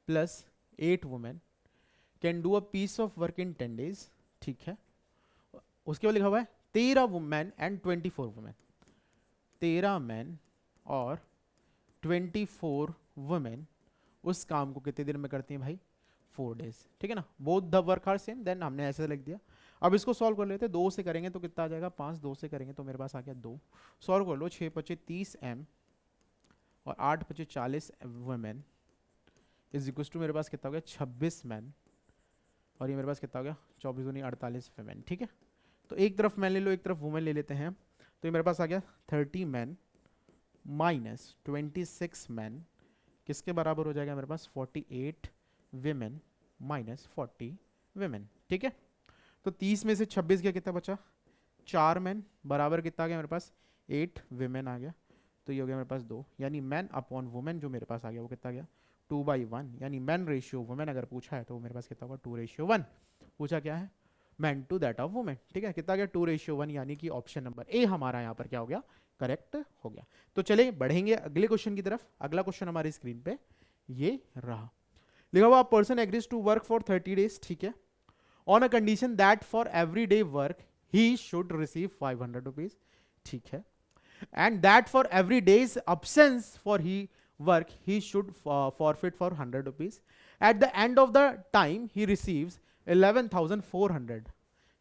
plus 8 women can do a piece of work in 10 days, ठीक है। उसके बाद लिखा हुआ है 13 men and 24 women, 13 men और 24 वुमेन उस काम को कितने दिन में करती हैं भाई 4 days, ठीक है ना। Both the work are same, then हमने ऐसे लिख दिया। अब इसको सॉल्व कर लेते हैं, 2 से करेंगे तो कितना आ जाएगा 5, 2 से करेंगे तो मेरे पास आ गया 2, सॉल्व कर लो 6 5 30 m और 8 5 40 वुमेन इज इक्वल टू मेरे पास कितना हो गया 26 मैन, और ये मेरे पास कितना हो गया 24 दूनी 48 वुमेन, ठीक है। तो एक तरफ मैन ले लो, एक तरफ वुमेन ले लेते हैं, तो ये मेरे पास आ गया 30 मैन माइनस 26 मैन किसके बराबर हो जाएगा मेरे पास 48 विमेन माइनस 40 विमेन। ठीक है, तो 30 में से 26 गया, कितना बचा 4 मैन बराबर कितना आ गया मेरे पास 8 विमेन आ गया, तो ये हो गया मेरे पास 2, यानी मैन अपॉन वुमेन जो मेरे पास आ गया वो कितना गया 2/1, यानी मैन रेशियो वुमेन अगर पूछा है तो मेरे पास कितना होगा 2:1। पूछा क्या है man to that of women. ठीक है, कितना गया 2:1, यानी कि ऑप्शन नंबर ए हमारा यहाँ पर क्या हो गया करेक्ट हो गया। तो चलिए बढ़ेंगे अगले क्वेश्चन की तरफ। अगला क्वेश्चन हमारी स्क्रीन पे ये रहा, लिखा हुआ person agrees to work for 30 days. ठीक है, on a condition that for every day work he should receive 500 rupees. ठीक है, and that for every days absence for he work he should forfeit for 100 rupees. At the end of the time he receives 11,400.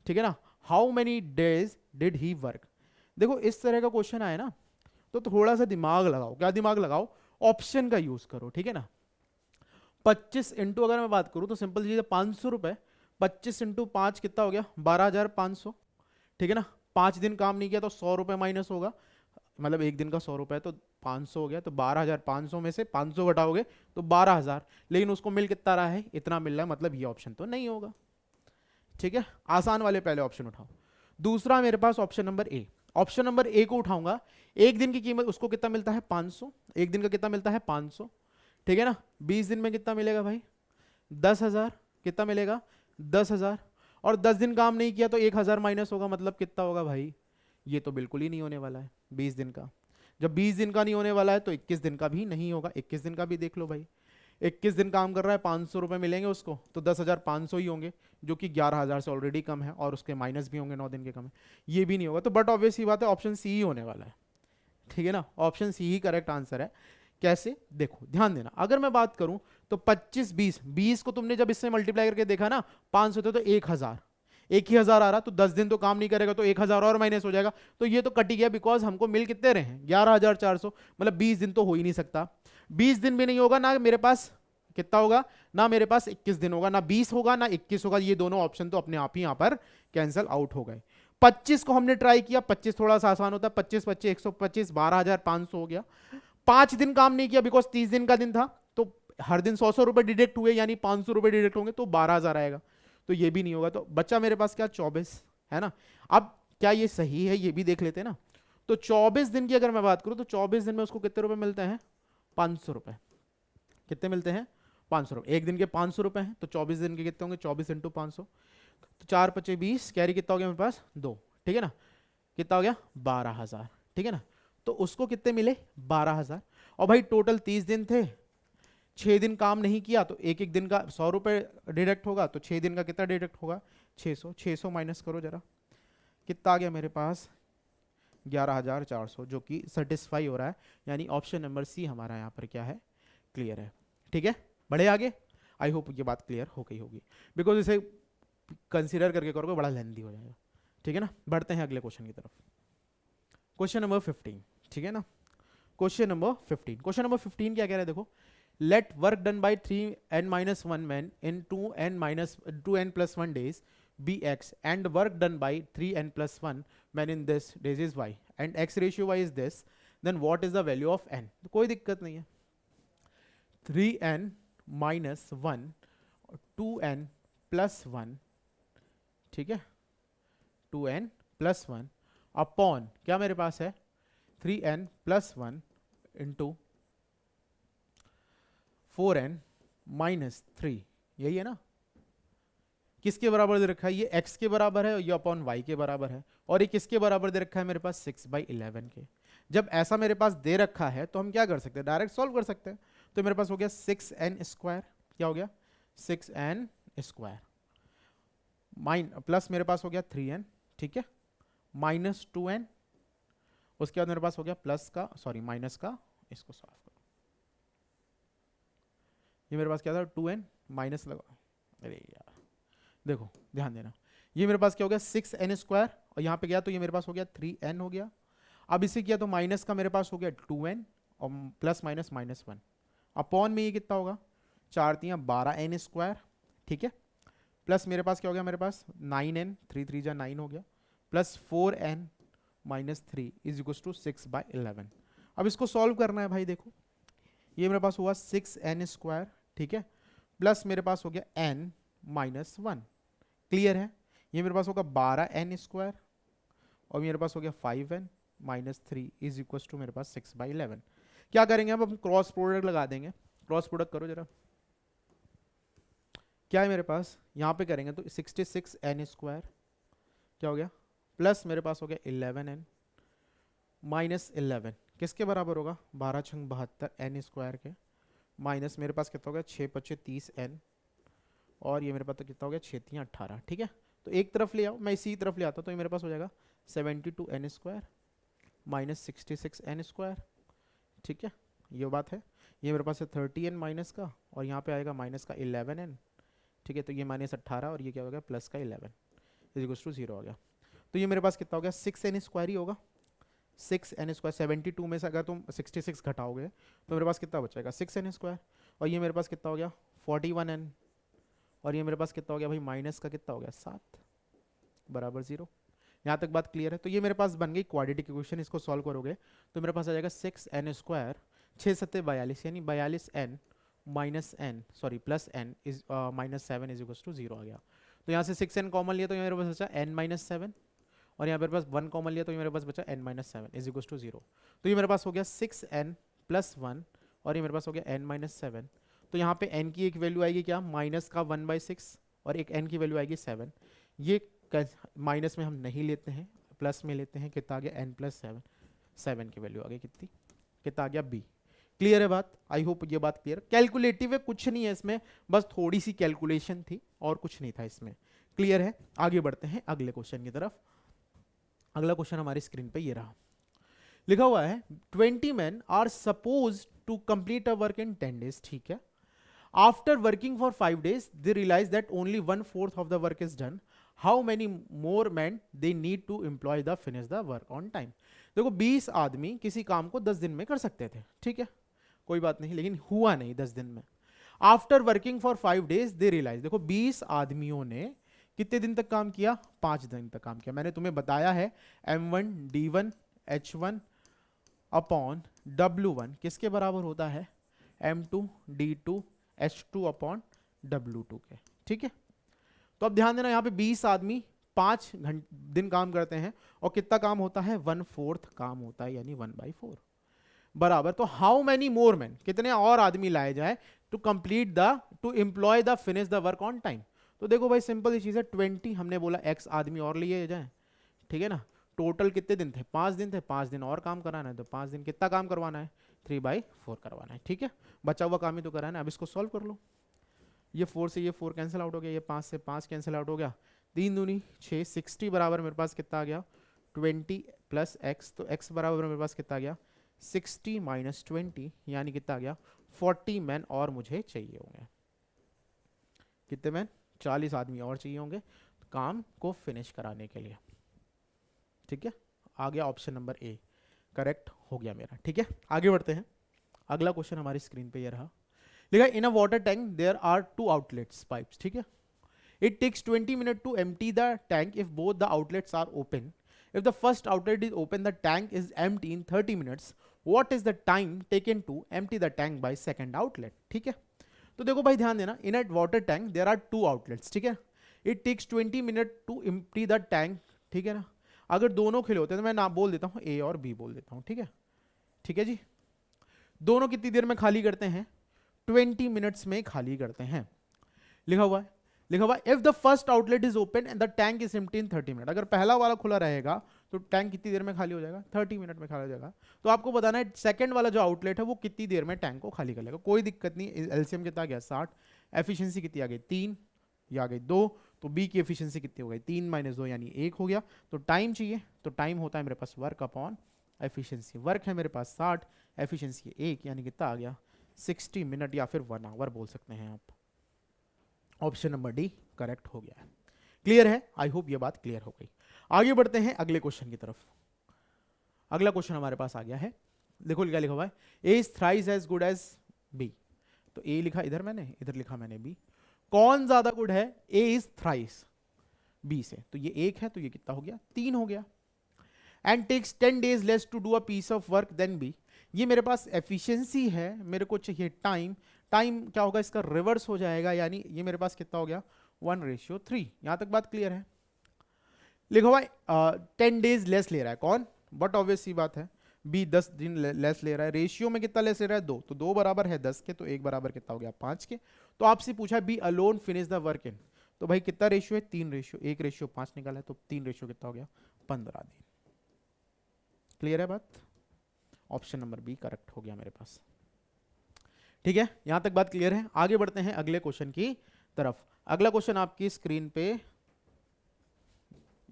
ठीक है ना, how many days did he work? देखो इस तरह का question आए ना तो थोड़ा सा दिमाग लगाओ। क्या दिमाग लगाओ, ऑप्शन का यूज करो। ठीक है ना, 25 इंटू अगर मैं बात करूं तो सिंपल चीज है 500 रुपए, 25 इंटू 5 कितना हो गया 12,500। ठीक है ना, 5 दिन काम नहीं किया तो 100 रुपए माइनस होगा, मतलब एक दिन का 100 रुपए तो 500 हो गया, तो 12,500 में से 500 घटाओगे तो 12,000, लेकिन उसको मिल कितना रहा है इतना मिल रहा है, मतलब ये ऑप्शन तो नहीं होगा। ठीक है, आसान वाले पहले ऑप्शन उठाओ। दूसरा मेरे पास option number A, option number A को उठाऊंगा, एक दिन की कीमत उसको कितना मिलता है 500, एक दिन का कितना मिलता है 500। ठीक है ना, 20 दिन में कितना मिलेगा भाई 10,000, कितना मिलेगा 10,000, और 10 दिन काम नहीं किया तो 1,000 माइनस होगा, मतलब कितना होगा भाई, ये तो बिल्कुल ही नहीं होने वाला है 20 दिन का। जब 20 दिन का नहीं होने वाला है तो 21 दिन का भी नहीं होगा, 21 दिन का भी देख लो भाई, 21 दिन काम कर रहा है 500 रुपए मिलेंगे उसको तो 10,500 ही होंगे, जो कि 11,000 से ऑलरेडी कम है, और उसके माइनस भी होंगे 9 दिन के कम है, ये भी नहीं होगा। तो बट ऑब्वियस ही बात है ऑप्शन सी ही होने वाला है। ठीक है ना, ऑप्शन सी ही करेक्ट आंसर है। कैसे, देखो ध्यान देना, अगर मैं बात करूं तो 25 20 को तुमने जब इससे मल्टीप्लाई करके देखा ना 500 थे तो 1,000, एक ही 1,000 आ रहा, तो 10 दिन तो काम नहीं करेगा तो 1,000 और माइनस हो जाएगा, तो ये तो कट ही गया, बिकॉज हमको मिल कितने रहे हैं 11,400, मतलब 20 दिन तो हो ही नहीं सकता। 20 दिन भी नहीं होगा ना मेरे पास, कितना होगा ना मेरे पास 21 दिन होगा, ना 20 होगा ना 21 होगा, ये दोनों ऑप्शन तो अपने आप ही यहां पर कैंसिल आउट हो गए। 25 को हमने ट्राई किया, 25 थोड़ा सा आसान होता है, 25 25 125 12,500 हो गया। 5 दिन काम नहीं किया बिकॉज 30 दिन का दिन था, तो हर दिन 100 रुपए डिडक्ट हुए, यानी 500 रुपए डिडक्ट होंगे तो 12,000 आएगा, तो ये भी नहीं होगा। तो बच्चा मेरे पास क्या 24 है ना। अब क्या ये सही है, ये भी देख लेते हैं ना। तो 24 दिन की अगर मैं बात करूं तो 24 दिन में उसको कितने रुपए मिलते हैं 500 रुपए, कितने मिलते हैं 500 रुपए, एक दिन के 500 रुपए हैं, तो 24 दिन के कितने होंगे 24 इंटू 500, तो 4 5 20, कैरी कितना हो गया मेरे पास 2। ठीक है ना, कितना हो गया 12,000। ठीक है ना, तो उसको कितने मिले 12,000, और भाई टोटल 30 दिन थे, 6 दिन काम नहीं किया तो एक एक दिन का 100 रुपए डिडक्ट होगा, तो 6 दिन का कितना डिडक्ट होगा 600, 600 माइनस करो जरा, कितना आ गया मेरे पास 11,400, जो कि सेटिस्फाई हो रहा है, यानी ऑप्शन नंबर सी हमारा यहाँ पर क्या है क्लियर है। ठीक है, बढ़े आगे, आई होप ये बात क्लियर हो गई होगी, बिकॉज इसे कंसिडर करके करोगे बड़ा लेंथी हो जाएगा। ठीक है ना, बढ़ते हैं अगले क्वेश्चन की तरफ, क्वेश्चन नंबर 15। ठीक है ना, क्वेश्चन नंबर 15, क्वेश्चन नंबर 15 क्या कह रहा है देखो, let work done by 3n minus 1 men in 2n plus 1 days be x, and work done by 3n plus 1 men in this days is y, and x ratio y is this, then what is the value of n? तो कोई दिक्कत नहीं है, 3n minus 1 2n plus 1, ठीक है 2n plus 1 upon क्या मेरे पास है 3n plus 1 into 4n minus 3, यही है ना, किसके बराबर दे रखा है, ये x के बराबर है, ये अपॉन y के बराबर है, और ये किसके बराबर दे रखा है मेरे पास 6/11 के। जब ऐसा मेरे पास दे रखा है तो हम क्या कर सकते हैं डायरेक्ट सॉल्व कर सकते हैं, तो मेरे पास हो गया 6n स्क्वायर, क्या हो गया 6n स्क्वायर प्लस मेरे पास हो गया 3n, ठीक है, माइनस 2n, उसके बाद मेरे पास हो गया प्लस का सॉरी माइनस का, इसको सॉल्व करो, ये मेरे पास क्या था 2n माइनस लगा, अरे यार देखो ध्यान देना, ये मेरे पास क्या हो गया 6n स्क्वायर, और यहाँ पे गया तो ये मेरे पास हो गया 3n हो गया। अब इसे किया तो माइनस का मेरे पास हो गया 2n और प्लस माइनस माइनस 1 अपॉन में ये कितना होगा 4 3 12n स्क्वायर, ठीक है, प्लस मेरे पास क्या हो गया मेरे पास 9n, 3 3 जा 9 हो गया, plus 4n minus 3 is equal to 6/11। अब इसको सॉल्व करना है भाई। देखो ये मेरे पास हुआ 6n स्क्वायर, ठीक है, प्लस मेरे पास हो गया n माइनस 1। क्लियर है? ये मेरे पास होगा 12n स्क्वायर और मेरे पास हो गया 5n minus 3 is equal to मेरे पास 6/11। क्या करेंगे अब हम क्रॉस प्रोडक्ट लगा देंगे। क्रॉस प्रोडक्ट करो जरा। क्या है मेरे पास यहाँ पे करेंगे तो 66n स्क्वायर क्या हो गया प्लस मेरे पास हो गया 11n माइनस 11 किसके बराबर होगा 12 छंग 72 n स्क्वायर के माइनस मेरे पास कितना हो गया 6 पच्चे 30n और ये मेरे पास तो कितना हो गया 6 3 18। ठीक है, तो एक तरफ ले आओ, मैं इसी तरफ ले आता तो ये मेरे पास हो जाएगा 72n square minus 66n square. ठीक है, ये बात है। ये मेरे पास है 30n माइनस का और यहाँ पे आएगा माइनस का 11n। ठीक है, तो ये माइनस 18 और ये क्या हो गया प्लस का 11 इज इक्वल टू 0 आ गया। तो ये मेरे पास कितना हो गया 6n स्क्वायर ही होगा। 6n स्क्वायर 72 में से अगर तुम 66 घटाओगे तो मेरे पास कितना बचेगा 6n स्क्वायर और ये मेरे पास कितना हो गया 41n और ये मेरे पास कितना हो गया भाई माइनस का कितना हो गया 7 बराबर 0। यहाँ तक बात क्लियर है? तो ये मेरे पास बन गई क्वाड्रेटिक इक्वेशन। इसको सॉल्व करोगे तो मेरे पास आ जाएगा 6n स्क्वायर 6 सत्ते 42 यानी 42n minus n sorry plus n is minus 7 is equal to 0 आ गया। तो यहाँ से 6n कॉमन लिया तो ये मेरे पास बचा n माइनस 7 और यहाँ मेरे पास 1 कॉमन लिया तो ये मेरे पास बचा n minus 7 is equal to 0। तो ये मेरे पास हो गया 6n प्लस 1 और ये मेरे पास हो गया n माइनस 7। तो यहाँ पे n की एक वैल्यू आएगी क्या माइनस का 1/6 और एक n की वैल्यू आएगी 7। ये माइनस में हम नहीं लेते हैं, प्लस में लेते हैं। कितना आ गया n प्लस 7, 7 की वैल्यू आ गई कितनी, कितना आ गया b। क्लियर है बात? आई होप ये बात क्लियर। कैलकुलेटिव है, कुछ नहीं है इसमें, बस थोड़ी सी कैलकुलेशन थी और कुछ नहीं था इसमें। क्लियर है? आगे बढ़ते हैं अगले क्वेश्चन की तरफ। अगला क्वेश्चन हमारी स्क्रीन पे ये रहा, लिखा हुआ है 20 men are supposed to complete a work in 10 days। ठीक है, after working for 5 days they realize that only 1/4 of the work is done। how many more men they need to employ the finish the work on time। देखो 20 आदमी किसी काम को 10 दिन में कर सकते थे, ठीक है, कोई बात नहीं, लेकिन हुआ नहीं 10 दिन में। After working for 5 days they realise, देखो 20 आदमियों ने कितने दिन तक काम किया 5 दिन तक काम किया। मैंने तुम्हें बताया है m1 d1 h1 upon w1 किसके बराबर होता है m2 d2 h2 upon w2 के। ठीक है, तो अब ध्यान देना यहाँ पे 20 आदमी 5 दिन काम करते हैं और कितना काम होता है 1/4 काम होता है यानी 1/4 बराबर। तो हाउ मेनी मोर मैन, कितने और आदमी लाए जाए to complete the to employ the finish the work on time. तो देखो भाई सिंपल सी चीज है, 20 हमने बोला x आदमी और लिए जाए, ठीक है ना। टोटल कितने दिन थे 5 दिन थे, 5 दिन और काम कराना है तो 5 दिन कितना काम करवाना है 3/4 करवाना है। ठीक है, बचा हुआ काम ही तो कराना है। अब इसको सॉल्व कर लो। ये 4 से ये 4 कैंसिल आउट हो गया, ये 5 से 5 कैंसिल आउट हो गया, 3 दूनी 6 60 बराबर मेरे पास कितना आ गया 20 प्लस x। तो x बराबर मेरे पास कितना आ गया 60 माइनस 20 यानी कितना आ गया 40 मैन और मुझे चाहिए होंगे। कितने मैन 40 आदमी और चाहिए होंगे काम को फिनिश कराने के लिए। ठीक है, आ गया ऑप्शन नंबर ए करेक्ट हो गया मेरा। ठीक है, आगे बढ़ते हैं। अगला क्वेश्चन हमारी स्क्रीन पे ये रहा, लिखा in a water tank there are 2 outlets pipes. ठीक है, it takes 20 minute to empty the tank if both the outlets are open. If the first outlet is open the tank is empty in 30 minutes. What is the time taken to empty the tank by second outlet. ठीक है, तो देखो भाई ध्यान देना, in a water tank there are 2 outlets. ठीक है, it takes 20 minute to empty the tank. ठीक है ना, अगर दोनों खुले होते हैं तो मैं नाम बोल देता हूँ ए और बी बोल देता हूँ। ठीक है, ठीक है जी, दोनों कितनी देर में खाली करते हैं 20 मिनट्स में खाली करते हैं। लिखा हुआ है if the first outlet is open and the tank is empty in 30 minute. अगर पहला वाला खुला रहेगा तो टैंक कितनी देर में खाली हो जाएगा 30 मिनट में खाली हो जाएगा। तो आपको बताना है सेकंड वाला जो आउटलेट है वो कितनी देर में टैंक को खाली कर लेगा। कोई दिक्कत नहीं, एलसीएम कितना आ गया 60, एफिशिएंसी कितनी आ गई 3, ये आ गई 2, तो बी की एफिशिएंसी कितनी हो गई 3 माइनस 2 यानी 1 हो गया। तो टाइम चाहिए, तो टाइम होता है मेरे पास वर्क अपॉन एफिशिएंसी। वर्क है मेरे पास 60, एफिशिएंसी 1 यानी कितना आ गया 60 मिनट या फिर 1 आवर बोल सकते हैं आप। ऑप्शन नंबर डी करेक्ट हो गया है। क्लियर है? आई होप ये बात क्लियर हो गई। आगे बढ़ते हैं अगले क्वेश्चन की तरफ। अगला क्वेश्चन हमारे पास आ गया है, देखो क्या लिखा हुआ है, A is thrice as good as B. तो ए लिखा इधर मैंने, इधर लिखा मैंने बी। कौन ज्यादा गुड है, ए इज थ्राइस। बी से, तो ये 1 है, तो ये कितना हो गया 3 हो गया। And takes 10 days less to do a piece of work then B, ये मेरे पास एफिशिएंसी है, मेरे को चाहिए टाइम, टाइम क्या होगा इसका रिवर्स हो जाएगा, यानी ये मेरे पास कितना हो गया 1:3। यहां तक बात क्लियर है। लिखो भाई 10 days लेस ले रहा है कौन, बट ऑब्वियस सी बात है बी 10 दिन लेस ले रहा है। रेशियो में कितना लेस ले रहा है 2, तो 2 बराबर है 10 के, तो 1 बराबर कितना हो गया 5 के। तो आपसे पूछा B alone finish the work in, तो भाई कितना रेशियो है 3 रेशियो, 1 रेशियो 5 निकाला है, तो 3 रेशियो कितना हो गया 15 दिन। क्लियर है बात, ऑप्शन नंबर बी करेक्ट हो गया मेरे पास। ठीक है, यहां तक बात क्लियर है। आगे बढ़ते हैं अगले क्वेश्चन की तरफ। अगला क्वेश्चन आपकी स्क्रीन पे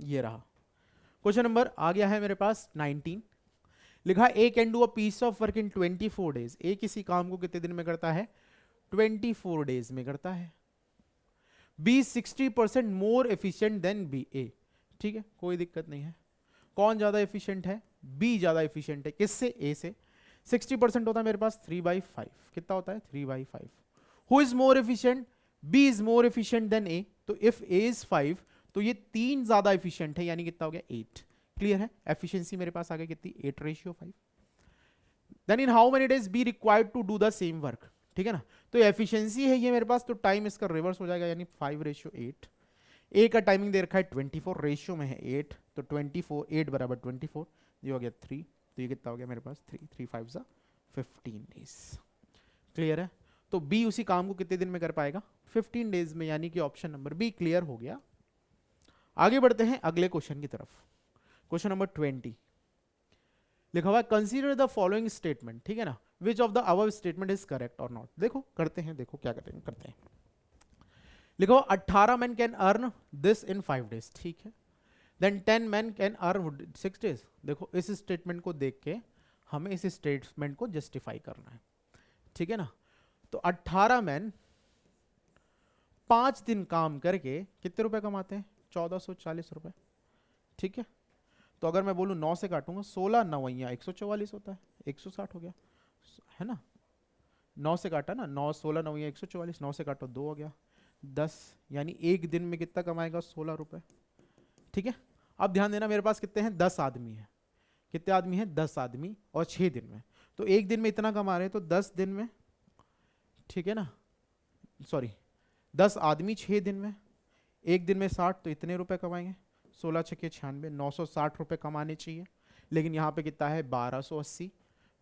ये रहा, क्वेश्चन नंबर आ गया है मेरे पास 19। लिखा A can do a piece of work in 24 days, A किसी काम को कितने दिन में करता है 24 days में करता है। B 60% more efficient than B, A ठीक है कोई दिक्कत नहीं है। कौन ज्यादा एफिशिएंट है, बी ज्यादा एफिशिएंट है, किससे ए से। 60% होता है मेरे पास 3/5, कितना होता है 3/5। Who is more efficient, B is more efficient than A, तो इफ ए इज 5 तो ये 3 ज्यादा एफिशिएंट है, यानी कितना हो गया 8। क्लियर है, एफिशिएंसी मेरे पास आ गई कितनी 8:5। Then in how many days be required to do the same work, ठीक है ना। तो एफिशिएंसी है ये मेरे पास, तो टाइम इसका रिवर्स हो जाएगा, यानी 5:8। ए का टाइमिंग दे रखा है 24, रेशियो में है 8, तो 24 8 बराबर 24, ये हो गया 3, तो ये कितना हो गया मेरे पास 3 3 5 15 डेज। क्लियर है, तो बी उसी काम को कितने दिन में कर पाएगा 15 डेज में, यानी कि ऑप्शन नंबर बी क्लियर हो गया। आगे बढ़ते हैं अगले क्वेश्चन की तरफ। क्वेश्चन नंबर 20 लिखा हुआ है कंसीडर द फॉलोइंग स्टेटमेंट, ठीक है ना, which of the above statement is correct और नॉट। देखो करते हैं, देखो क्या करते हैं। लिखो 18 man can earn this in 5 days, ठीक है। Then 10 man can earn 6 days। देखो इस स्टेटमेंट को देख के हमें इस स्टेटमेंट को जस्टिफाई करना है, ठीक है ना। तो 18 मैन 5 दिन काम करके कितने रुपए कमाते हैं 1440 रुपए, ठीक है। तो अगर मैं बोलूं 9 से काटूंगा 16 9 144 होता है, 160 हो गया, है ना। 9 से काटा ना, 9 16 9 144, 9 से काटो 2 हो गया 10, यानी एक दिन में कितना कमाएगा 16 रुपए, ठीक है। अब ध्यान देना मेरे पास कितने हैं 10 आदमी हैं, कितने आदमी हैं 10 आदमी, और 6 दिन में, तो एक दिन में इतना कमा रहे हैं, तो 10 दिन में, ठीक है ना, सॉरी 10 आदमी 6 दिन में, एक दिन में 60, तो इतने रुपए कमाएंगे 16 छक्के 96, 960 रुपए कमाने चाहिए, लेकिन यहाँ पे कितना है 1280।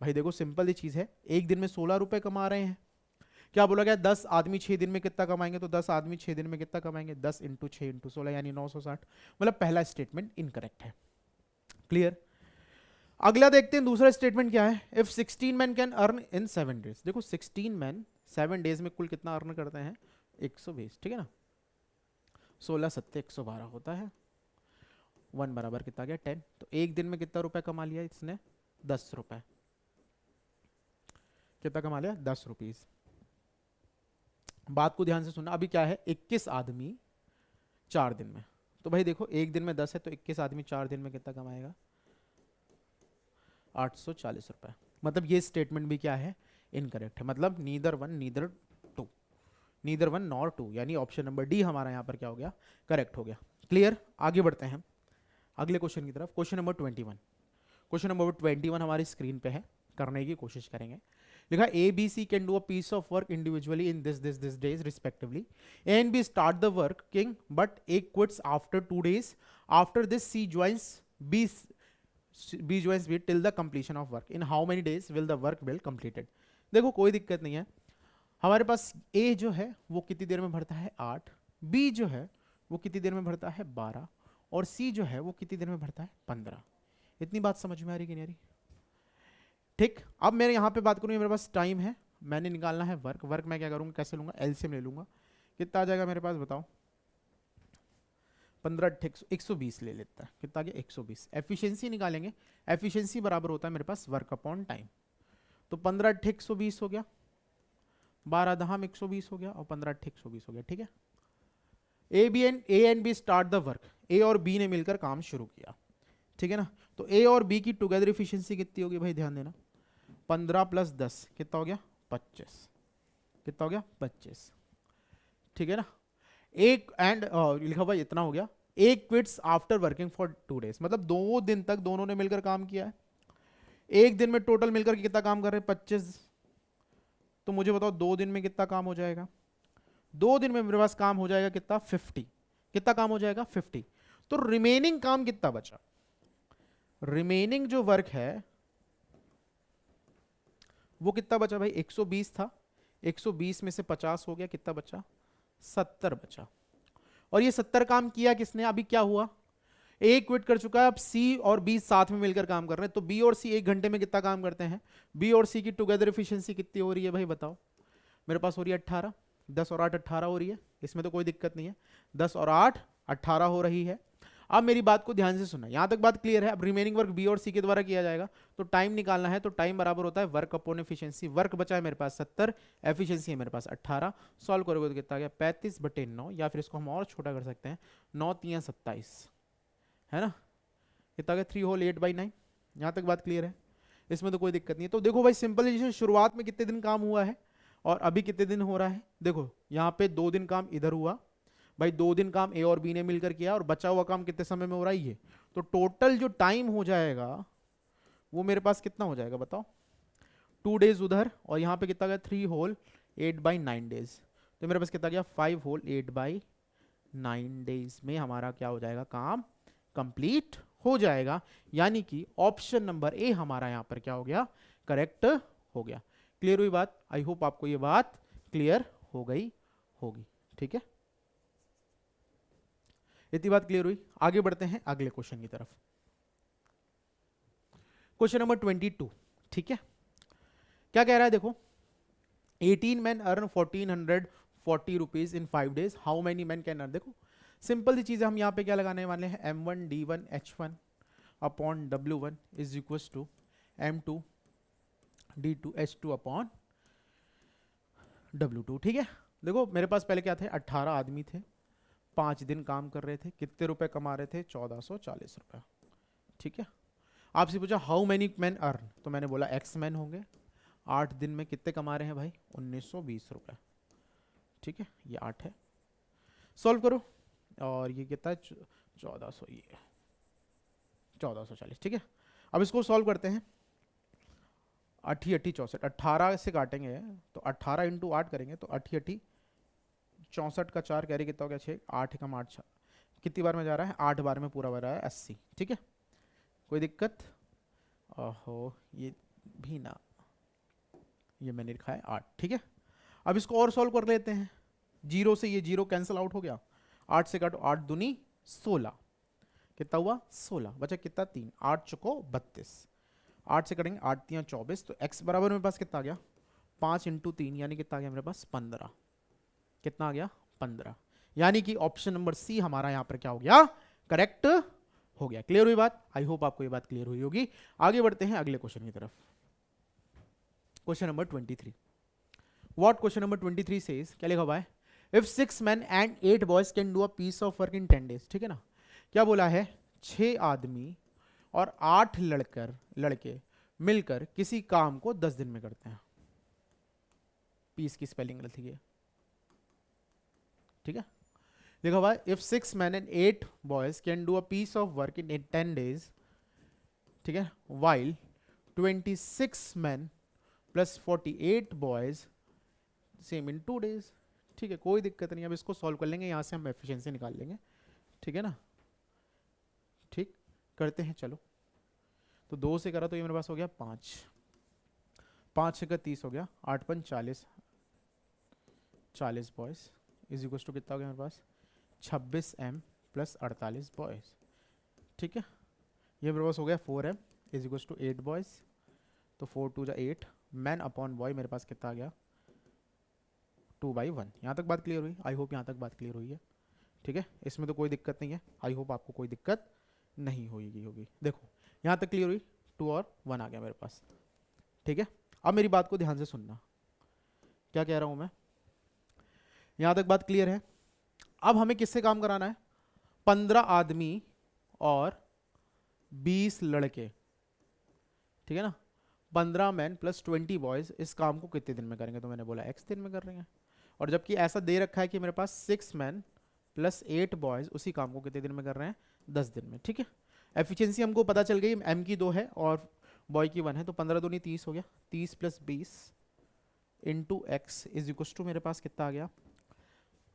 भाई देखो सिंपल ही चीज है, एक दिन में 16 रुपए कमा रहे हैं, क्या बोला गया 10 आदमी 6 दिन में कितना कमाएंगे, तो 10 आदमी 6 दिन में कितना कमाएंगे 10 × 6 × 16, यानी 960। मतलब पहला स्टेटमेंट इनकरेक्ट है। क्लियर, अगला देखते हैं दूसरा स्टेटमेंट क्या है। If 16 man can earn in 7 days, देखो 16 मैन 7 days में कुल कितना अर्न करते हैं 120, ठीक है ना। 16 7 112 होता है, 1 बराबर कितना गया 10, तो एक दिन में कितना रुपए कमा लिया इसने 10 रुपए, कितना कमा लिया 10 रुपीज। बात को ध्यान से सुनना, अभी क्या है 21 आदमी 4 दिन में, तो भाई देखो एक दिन में 10 है, तो 21 आदमी 4 दिन में कितना कमाएगा 840 रुपए। मतलब ये स्टेटमेंट भी क्या है इनकरेक्ट है, मतलब नीदर वन नॉर टू, यानी ऑप्शन नंबर डी हमारा यहाँ पर क्या हो गया करेक्ट हो गया। क्लियर, आगे बढ़ते हैं अगले क्वेश्चन की तरफ। क्वेश्चन नंबर 21, क्वेश्चन नंबर 21 हमारी स्क्रीन पे है, करने की कोशिश करेंगे। लिखा A B C can do a piece of work individually in this days respectively. A and B start the working but A quits after 2 days। After this C joins B joins B till the completion of work. In how many days will the work bill completed. देखो कोई दिक्कत नहीं है, हमारे पास ए जो है वो कितनी देर में भरता है 8, बी जो है वो कितनी देर में भरता है 12, और सी जो है वो कितनी देर में भरता है 15। इतनी बात समझ में आ रही कि नहीं आ रही। ठीक, अब मेरे यहाँ पे बात करूँ, मेरे पास टाइम है, मैंने निकालना है वर्क। वर्क मैं क्या करूँगा, कैसे लूँगा एलसीएम ले लूँगा, कितना आ जाएगा मेरे पास बताओ 15 120 ले लेता है, कितना आ गया 120। एफिशिएंसी निकालेंगे, एफिशिएंसी बराबर होता है मेरे पास वर्क अपॉन टाइम, तो 15 120 हो गया, 12 दहाम 120 हो गया, और 15 120 हो गया, ठीक है। A and B start the work, A और बी ने मिलकर काम शुरू किया, ठीक है ना। तो ए और बी की टुगेदर एफिशिएंसी कितनी होगी भाई ध्यान देना, 15 + 10 कितना हो गया 25, कितना हो गया 25, ठीक है ना। एक एंड लिखा हुआ इतना हो गया, एक quits after working for 2 days, मतलब 2 दिन तक दोनों ने मिलकर काम किया है। एक दिन में टोटल मिलकर कितना काम कर रहे हैं? 25। तो मुझे बताओ 2 दिन में कितना काम हो जाएगा? 2 दिन में मेरे पास काम हो जाएगा कितना? 50। कितना काम हो जाएगा? 50। तो रिमेनिंग काम कितना बचा? रिमेनिंग जो वर्क है वो कितना बचा भाई? 120 था, 120 में से 50 हो गया, कितना बचा? 70 बचा। और ये 70 काम किया किसने? अभी क्या हुआ? ए क्विट कर चुका है, अब सी और बी साथ में मिलकर काम कर रहे हैं। तो बी और सी 1 घंटे में कितना काम करते हैं? बी और सी की टुगेदर एफिशिएंसी कितनी हो रही है भाई बताओ? मेरे पास हो रही है 18, 10 और 8 18 हो रही है, इसमें तो कोई दिक्कत नहीं है। 10 और 8 18 हो रही है। अब मेरी बात को ध्यान से सुनना, यहां तक बात क्लियर है? अब रिमेनिंग वर्क बी और सी के द्वारा किया जाएगा, तो टाइम निकालना है, तो टाइम बराबर होता है वर्क अपॉन एफिशिएंसी। वर्क बचा है मेरे पास 70, एफिशिएंसी है मेरे पास 18। सॉल्व करोगे तो कितना आ गया? 35/9, या फिर इसको हम और छोटा कर सकते हैं, 9 3 27, है ना? कितना आ गया? 3 होल 8/9। यहां तक बात क्लियर है? इसमें तो कोई दिक्कत नहीं है। तो देखो भाई सिंपल, शुरुआत में कितने दिन काम हुआ है और अभी कितने दिन हो रहा है? देखो यहाँ पे 2 दिन काम इधर हुआ भाई, 2 दिन काम ए और बी ने मिलकर किया, और बचा हुआ काम कितने समय में हो रहा है? ये। तो टोटल जो टाइम हो जाएगा वो मेरे पास कितना हो जाएगा बताओ? 2 days उधर, और यहाँ पे कितना गया? 3 होल 8/9 days। तो मेरे पास कितना गया? 5 होल 8/9 days में हमारा क्या हो जाएगा? काम कंप्लीट हो जाएगा। यानी कि ऑप्शन नंबर ए हमारा यहाँ पर क्या हो गया? करेक्ट हो गया। क्लियर हुई बात? आई होप आपको ये बात क्लियर हो गई होगी। ठीक है, इतनी बात क्लियर हुई। आगे बढ़ते हैं अगले क्वेश्चन की तरफ। Question number 22। ठीक है, क्या कह रहा है? देखो, 18 men earn 1440 rupees in 5 days. How many men can earn? देखो सिंपल सी चीज है, हम यहाँ पे क्या लगाने वाले हैं? m1 d1 h1 upon w1 is equal to m2 d2 h2 upon w2। ठीक है, देखो मेरे पास पहले क्या थे? 18 आदमी थे, 5 दिन काम कर रहे थे, कितने रुपए कमा रहे थे? 1440 रुपए। ठीक है, आपसे पूछा हाउ मेनी मैन अर्न, तो मैंने बोला एक्स मैन होंगे। 8 दिन में कितने कमा रहे हैं भाई? 1920 रुपए। ठीक है, ये 8 है। सॉल्व करो, और ये कितना है? 1400, ये 1440। ठीक है, अब इसको सॉल्व करते हैं। 8 8 64, 18 से काटेंगे तो 18 इंटू 8 करेंगे तो 8 8 64 का 4 कैरी कितना हो गया? 6। 8 कम 8 6, कितनी बार में जा रहा है? 8 बार में पूरा भरा है 80। ठीक है, कोई दिक्कत? ओहो, ये भी ना, ये मैंने लिखा है 8। ठीक है, अब इसको और सॉल्व कर लेते हैं। 0 से ये 0 कैंसिल आउट हो गया, 8 से काटो, 8 दूनी 16, कितना हुआ? 16 बचा, कितना? 3। 8 चुको 32, 8 से कटेंगे, 8 3 24, तो x बराबर मेरे पास कितना आ गया? 5 इंटू 3, यानी कितना आ गया मेरे पास? 15। कितना आ गया? 15। यानी कि ऑप्शन नंबर सी हमारा यहाँ पर क्या हो गया? करेक्ट हो गया। क्लियर हुई बात? आई होप आपको ये बात क्लियर हुई होगी। आगे बढ़ते हैं अगले क्वेश्चन की तरफ। Question number 23। What question number 23 says, क्या लिखा हुआ है? If 6 men and 8 boys can do a piece of work in 10 days। ठीक है ना, क्या बोला है? 6 आदमी और 8 लड़के मिलकर किसी काम को 10 दिन में करते हैं। पीस की स्पेलिंग गलत है। ठीक है, लिखा हुआ है if 6 men and 8 boys can do a piece of work in 10 days, ठीक है, while 26 men plus 48 boys same in 2 days। ठीक है, कोई दिक्कत नहीं, अब इसको सॉल्व कर लेंगे, यहां से हम एफिशिएंसी निकाल लेंगे। ठीक है ना, ठीक करते हैं। चलो, तो 2 से करा तो ये मेरे पास हो गया 5, 5 से 30 हो गया, 8 5 40, 40 बॉयज इज इक्वल टू कितना हो गया मेरे पास? 26 m प्लस 48 बॉयज। ठीक है, ये मेरे पास हो गया 4 m is equal to 8 boys, तो 4 2 8 मैन अपॉन बॉय मेरे पास कितना आ गया? 2/1। यहाँ तक बात क्लियर हुई? आई होप यहाँ तक बात क्लियर हुई है। ठीक है, इसमें तो कोई दिक्कत नहीं है, आई होप आपको कोई दिक्कत नहीं होगी। देखो यहाँ तक क्लियर हुई, 2 और 1 आ गया मेरे पास। ठीक है, अब मेरी बात को ध्यान से सुनना, क्या कह रहा हूँ मैं। यहाँ तक बात क्लियर है? अब हमें किससे काम कराना है? 15 आदमी और 20 लड़के। ठीक है ना, 15 मैन प्लस 20 बॉयज इस काम को कितने दिन में करेंगे? तो मैंने बोला x दिन में कर रहे हैं। और जबकि ऐसा दे रखा है कि मेरे पास 6 मैन प्लस 8 बॉयज उसी काम को कितने दिन में कर रहे हैं? 10 दिन में। ठीक है, एफिशिएंसी हमको पता चल गई, एम की 2 है और बॉय की 1 है, तो 15 दूनी 30 हो गया। 30 plus 20 into x is equal to मेरे पास कितना आ गया?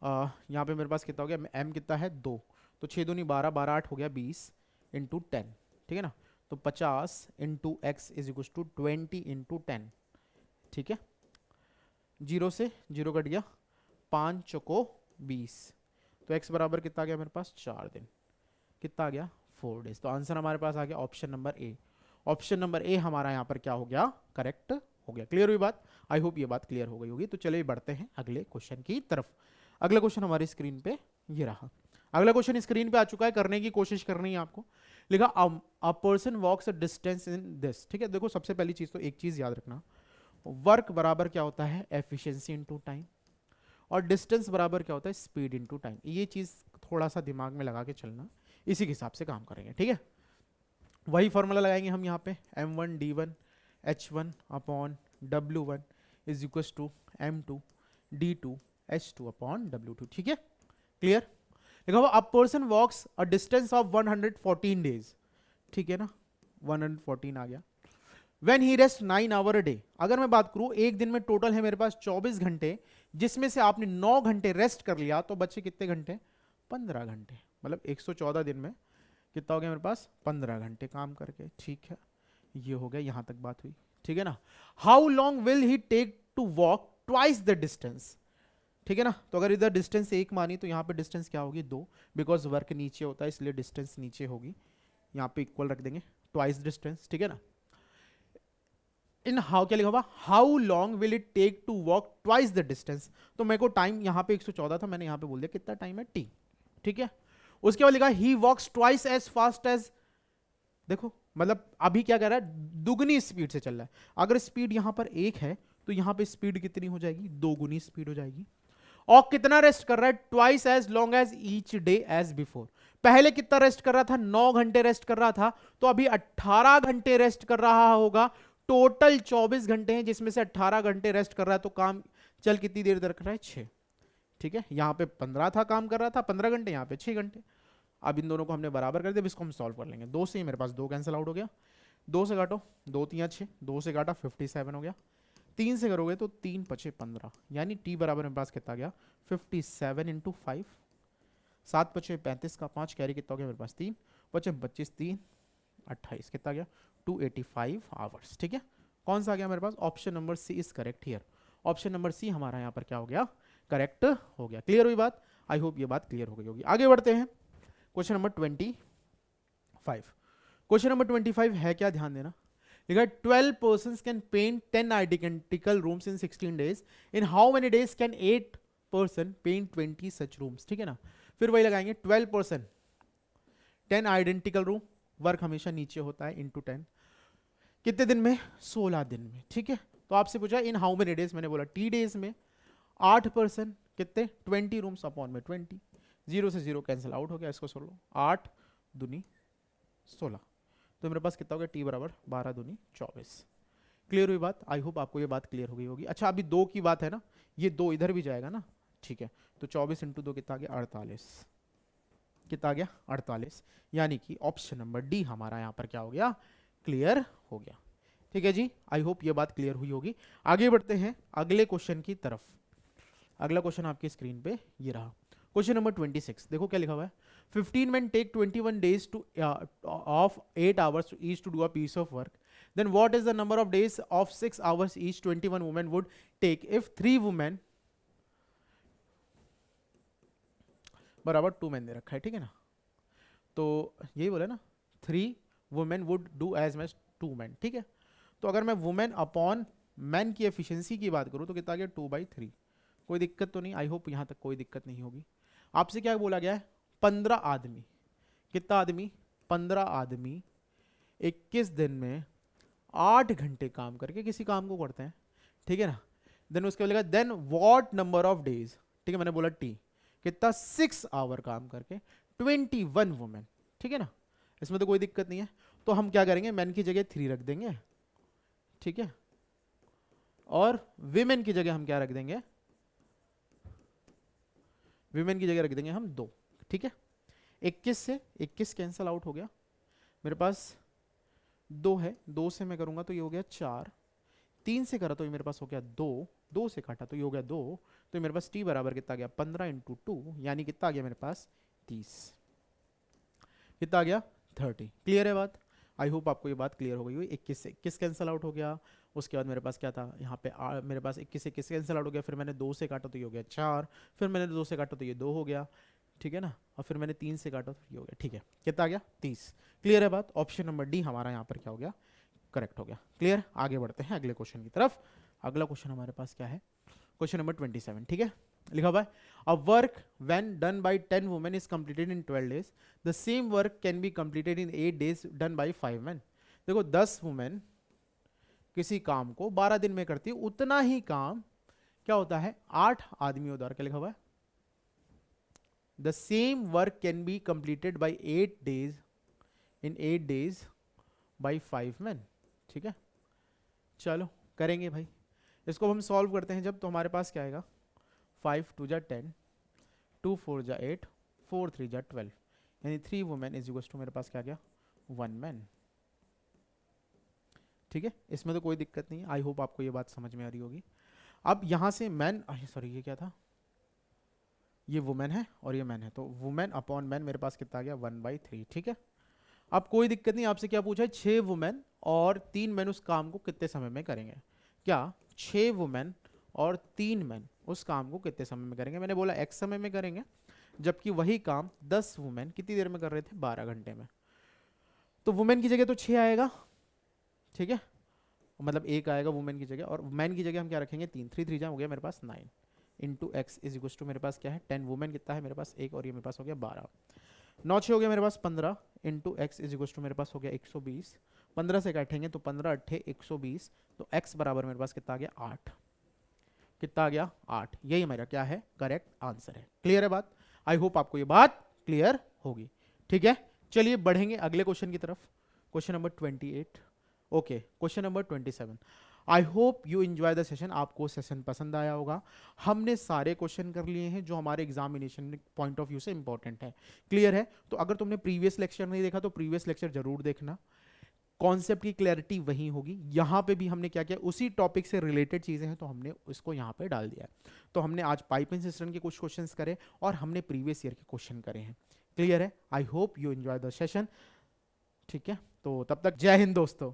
यहाँ पे मेरे पास कितना हो गया? एम कितना है? 2, तो 6 दूनी 12, 12 8 हो गया 20 इंटू 10। ठीक है ना, तो 50 into x is equal to 20 into 10। ठीक है, 0 से 0 कट गया, 5 चौको 20, तो एक्स बराबर कितना आ गया मेरे पास? 4 दिन। कितना आ गया? 4 डेज। तो आंसर हमारे पास आ गया option number A. Option number ए हमारा यहाँ पर क्या हो गया? करेक्ट हो गया। क्लियर हुई बात? आई होप ये बात क्लियर हो गई होगी। तो चलिए बढ़ते हैं अगले क्वेश्चन की तरफ। अगला क्वेश्चन हमारी स्क्रीन पे ये रहा। अगला क्वेश्चन स्क्रीन पे आ चुका है, करने की कोशिश करनी है आपको। लिखा a person walks a distance in this. ठीक है, देखो सबसे पहली चीज तो एक चीज याद रखना, वर्क बराबर क्या होता है? एफिशिएंसी इनटू टाइम, और डिस्टेंस बराबर क्या होता है? Speed into time. ये चीज थोड़ा सा दिमाग में लगा के चलना, इसी के हिसाब से काम करेंगे। ठीक है, वही फॉर्मूला लगाएंगे हम यहाँ पे, m1 d1 h1 upon w1 is equal to m2 d2 h2 upon w2। ठीक है, क्लियर? लिखा हुआ a person walks a distance of 114 days. ठीक है ना, 114 आ गया। When he rests 9 hour a day, अगर मैं बात करूं एक दिन में टोटल है मेरे पास 24 घंटे, जिसमें से आपने 9 घंटे रेस्ट कर लिया, तो बचे कितने घंटे? 15 घंटे। मतलब 114 दिन में कितना हो गया मेरे पास? 15 घंटे काम करके। ठीक है, ये हो गया, यहां तक बात हुई। ठीक है ना, how long will he take to walk twice the distance. ठीक है ना, तो अगर इधर डिस्टेंस 1 मानी तो यहाँ पे डिस्टेंस क्या होगी? 2, बिकॉज वर्क नीचे होता है इसलिए डिस्टेंस नीचे होगी। यहाँ पे इक्वल रख देंगे, ट्वाइस डिस्टेंस। ठीक है ना, इन हाउ क्या लिखा हुआ? How long will it take to walk twice the distance. तो मेरे को टाइम यहाँ पे 114 था, मैंने यहाँ पे बोल दिया कितना टाइम है? टी। ठीक है, उसके बाद लिखा ही वॉक्स ट्वाइस एज फास्ट एज, देखो मतलब अभी क्या कर रहा है? दुगनी स्पीड से चल रहा है। अगर स्पीड यहां पर 1 है तो यहां पे स्पीड कितनी हो जाएगी? 2 गुनी स्पीड हो जाएगी। और कितना रेस्ट कर रहा है? Twice as long as each day as before. पहले कितना रेस्ट कर रहा था? 9 घंटे रेस्ट कर रहा था, तो अभी 18 घंटे रेस्ट कर रहा होगा। टोटल 24 घंटे हैं, जिसमें से 18 घंटे रेस्ट कर रहा है, तो काम चल कितनी देर तक रहा है? 6। ठीक है, यहां पे 15 था, काम कर रहा था 15 घंटे, यहां पे 6 घंटे। अब इन दोनों को हमने बराबर कर दिया, इसको हम सॉल्व कर लेंगे। 2 से ही मेरे पास 2 कैंसिल आउट हो गया, 2 से काटो, 2 3 6, 2 से काटा 57 हो गया, 3 से करोगे तो 3 5 15, यानी टी बराबर मेरे पास कितना गया? 57 इंटू 5, 7 5 35 का 5 कैरी कितना हो गया मेरे पास? 3 5 25, 3 28, कितना गया? 285 आवर्स। ठीक है, कौन सा आ गया मेरे पास? Option number C is correct here. Option number C हमारा यहाँ पर क्या हो गया? करेक्ट हो गया। क्लियर हुई बात? आई होप ये बात क्लियर हो गई होगी। आगे बढ़ते हैं, क्वेश्चन नंबर 25। क्वेश्चन नंबर 25 है क्या? ध्यान देना। लिखा 12 persons can paint 10 identical rooms in 16 days. In how many days can 8 person paint 20 such rooms? ठीक है ना, फिर वही लगाएंगे 12 person 10 identical room, वर्क हमेशा नीचे होता है, इंटू 10, कितने दिन में? 16 दिन में। ठीक है, तो आपसे पूछा इन हाउ मेनी डेज, मैंने बोला टी डेज में। 8 पर्सन कितने? 20 रूम्स अपॉन में 20, 0 से 0 कैंसिल आउट हो गया, इसको सोलो, 8 दूनी 16, तो मेरे पास कितना हो गया? टी बराबर 12 दूनी 24। क्लियर हुई बात? आई होप आपको ये बात क्लियर हो गई होगी। अच्छा, अभी 2 की बात है ना, ये 2 इधर भी जाएगा ना। ठीक है, तो 24 इंटू 2 कितना आ गया? 48। कितना आ गया? 48, यानी कि ऑप्शन नंबर डी हमारा यहाँ पर क्या हो गया? क्लियर हो गया। ठीक है जी, आई होप ये बात क्लियर हुई होगी। आगे बढ़ते हैं अगले क्वेश्चन की तरफ। अगला क्वेश्चन आपकी स्क्रीन पे ये रहा, क्वेश्चन नंबर 26। देखो क्या लिखा हुआ है, 15 men take 21 days to of 8 hours each to do a piece of work. Then what is the number of days of 6 hours each 21 women would take if 3 women बराबर 2 men दे रखा है। ठीक है ना, तो यही बोला ना, 3 women would do as much 2 men। ठीक है, तो अगर मैं वुमेन अपॉन मैन की एफिशिएंसी की बात करूं तो कितना आ गया? 2/3। कोई दिक्कत तो नहीं? आई होप यहां तक कोई दिक्कत नहीं होगी। आपसे क्या बोला गया है? 15 आदमी, कितना आदमी? 15 आदमी 21 दिन में 8 घंटे काम करके किसी काम को करते हैं। ठीक है ना, देन उसके बोलेगा then what number of days. ठीक है, मैंने बोला टी, कितना? 6 आवर काम करके 21 वुमेन। ठीक है ना, इसमें तो कोई दिक्कत नहीं है। तो हम क्या करेंगे? मैन की जगह 3 रख देंगे। ठीक है, और विमेन की जगह हम क्या रख देंगे? वीमेन की जगह रख देंगे हम 2, ठीक है। 21 से 21 कैंसिल आउट हो गया, मेरे पास 2 है, 2 से मैं करूंगा तो ये हो गया 4, 3 से करा तो ये मेरे पास हो गया 2, 2 से काटा तो ये हो गया 2, तो ये मेरे पास t बराबर कितना गया 15 इंटू 2, यानी कितना आ गया मेरे पास 30, कितना आ गया 30। क्लियर है बात? आई होप आपको ये बात क्लियर हो गई हुई। 21 से 21 कैंसिल आउट हो गया, उसके बाद मेरे पास क्या था यहाँ पे मेरे पास 21 से 21 कैंसिल आउट हो गया, फिर मैंने 2 से काटा तो ये हो गया 4, फिर मैंने 2 से काटा तो ये 2 हो गया, ठीक है ना, और फिर मैंने 3 से काटा तो ये हो गया, ठीक है, कितना आ गया 30। क्लियर है बात? ऑप्शन नंबर डी हमारा यहाँ पर क्या हो गया, करेक्ट हो गया। क्लियर? आगे बढ़ते हैं अगले क्वेश्चन की तरफ। अगला क्वेश्चन हमारे पास क्या है, क्वेश्चन नंबर 27, ठीक है, लिखा हुआ है a work when done by 10 women is completed in 12 days, the same work can be completed in 8 days done by 5 men। देखो 10 वुमेन किसी काम को 12 दिन में करती है, उतना ही काम क्या होता है 8 आदमियों द्वारा, क्या लिखा हुआ है, the same work can be completed by 8 days in 8 days by 5 men, ठीक है। चलो करेंगे भाई, इसको हम सॉल्व करते हैं जब, तो हमारे पास क्या आएगा 5 2 जा 10, 2 4 जा 8, 4 3 जा 12, यानी 3 वुमेन इज इक्वल टू मेरे पास क्या आ गया 1 man, ठीक है। इसमें तो कोई दिक्कत नहीं है, आई होप आपको ये बात समझ में आ रही होगी। अब यहां से मैन, सॉरी ये क्या था, ये वुमेन है और ये मैन है, तो वुमेन अपॉन मैन मेरे पास कितना आ गया 1/3, ठीक है। अब कोई दिक्कत नहीं, आपसे क्या पूछा है 6 वुमेन और 3 मैन उस काम को कितने समय में करेंगे, क्या 6 वुमेन और 3 मैन उस काम को कितने समय में करेंगे, मैंने बोला x समय में करेंगे, जबकि वही काम 10 वुमेन कितनी देर में कर रहे थे 12 घंटे में। तो वुमेन की जगह तो 6 आएगा, ठीक है, मतलब 1 आएगा वुमेन की जगह, और मैन की जगह हम क्या रखेंगे 3, 3 3 जा हो गया मेरे पास 9 into x is equal to मेरे पास क्या है 10, वुमेन कितना है मेरे पास 1 और ये मेरे पास हो गया 12, 9 6 हो गया मेरे पास 15 into x is equal to मेरे पास हो गया 120, 15 से काटेंगे तो 15 अट्ठे 120, तो x बराबर मेरे पास कितना आ गया 8, कितना आ गया 8, यही मेरा क्या है करेक्ट आंसर है। क्लियर है बात? आई होप आपको ये बात क्लियर होगी, ठीक है। चलिए बढ़ेंगे अगले क्वेश्चन की तरफ, question number 28, okay question number 27। I hope you enjoy the session, आपको सेशन पसंद आया होगा। हमने सारे क्वेश्चन कर लिए हैं जो हमारे एग्जामिनेशन पॉइंट ऑफ व्यू से इंपॉर्टेंट है। क्लियर है? तो अगर तुमने प्रीवियस लेक्चर नहीं देखा तो प्रीवियस लेक्चर जरूर देखना, कॉन्सेप्ट की क्लैरिटी वही होगी। यहाँ पे भी हमने क्या किया, उसी टॉपिक से रिलेटेड चीजें हैं तो हमने उसको यहाँ पे डाल दिया है। तो हमने आज पाइपिंग सिस्टम के कुछ क्वेश्चंस करे और हमने प्रीवियस ईयर के क्वेश्चन करे हैं। क्लियर है? I hope you enjoy the session, ठीक है। तो तब तक जय हिंद दोस्तों।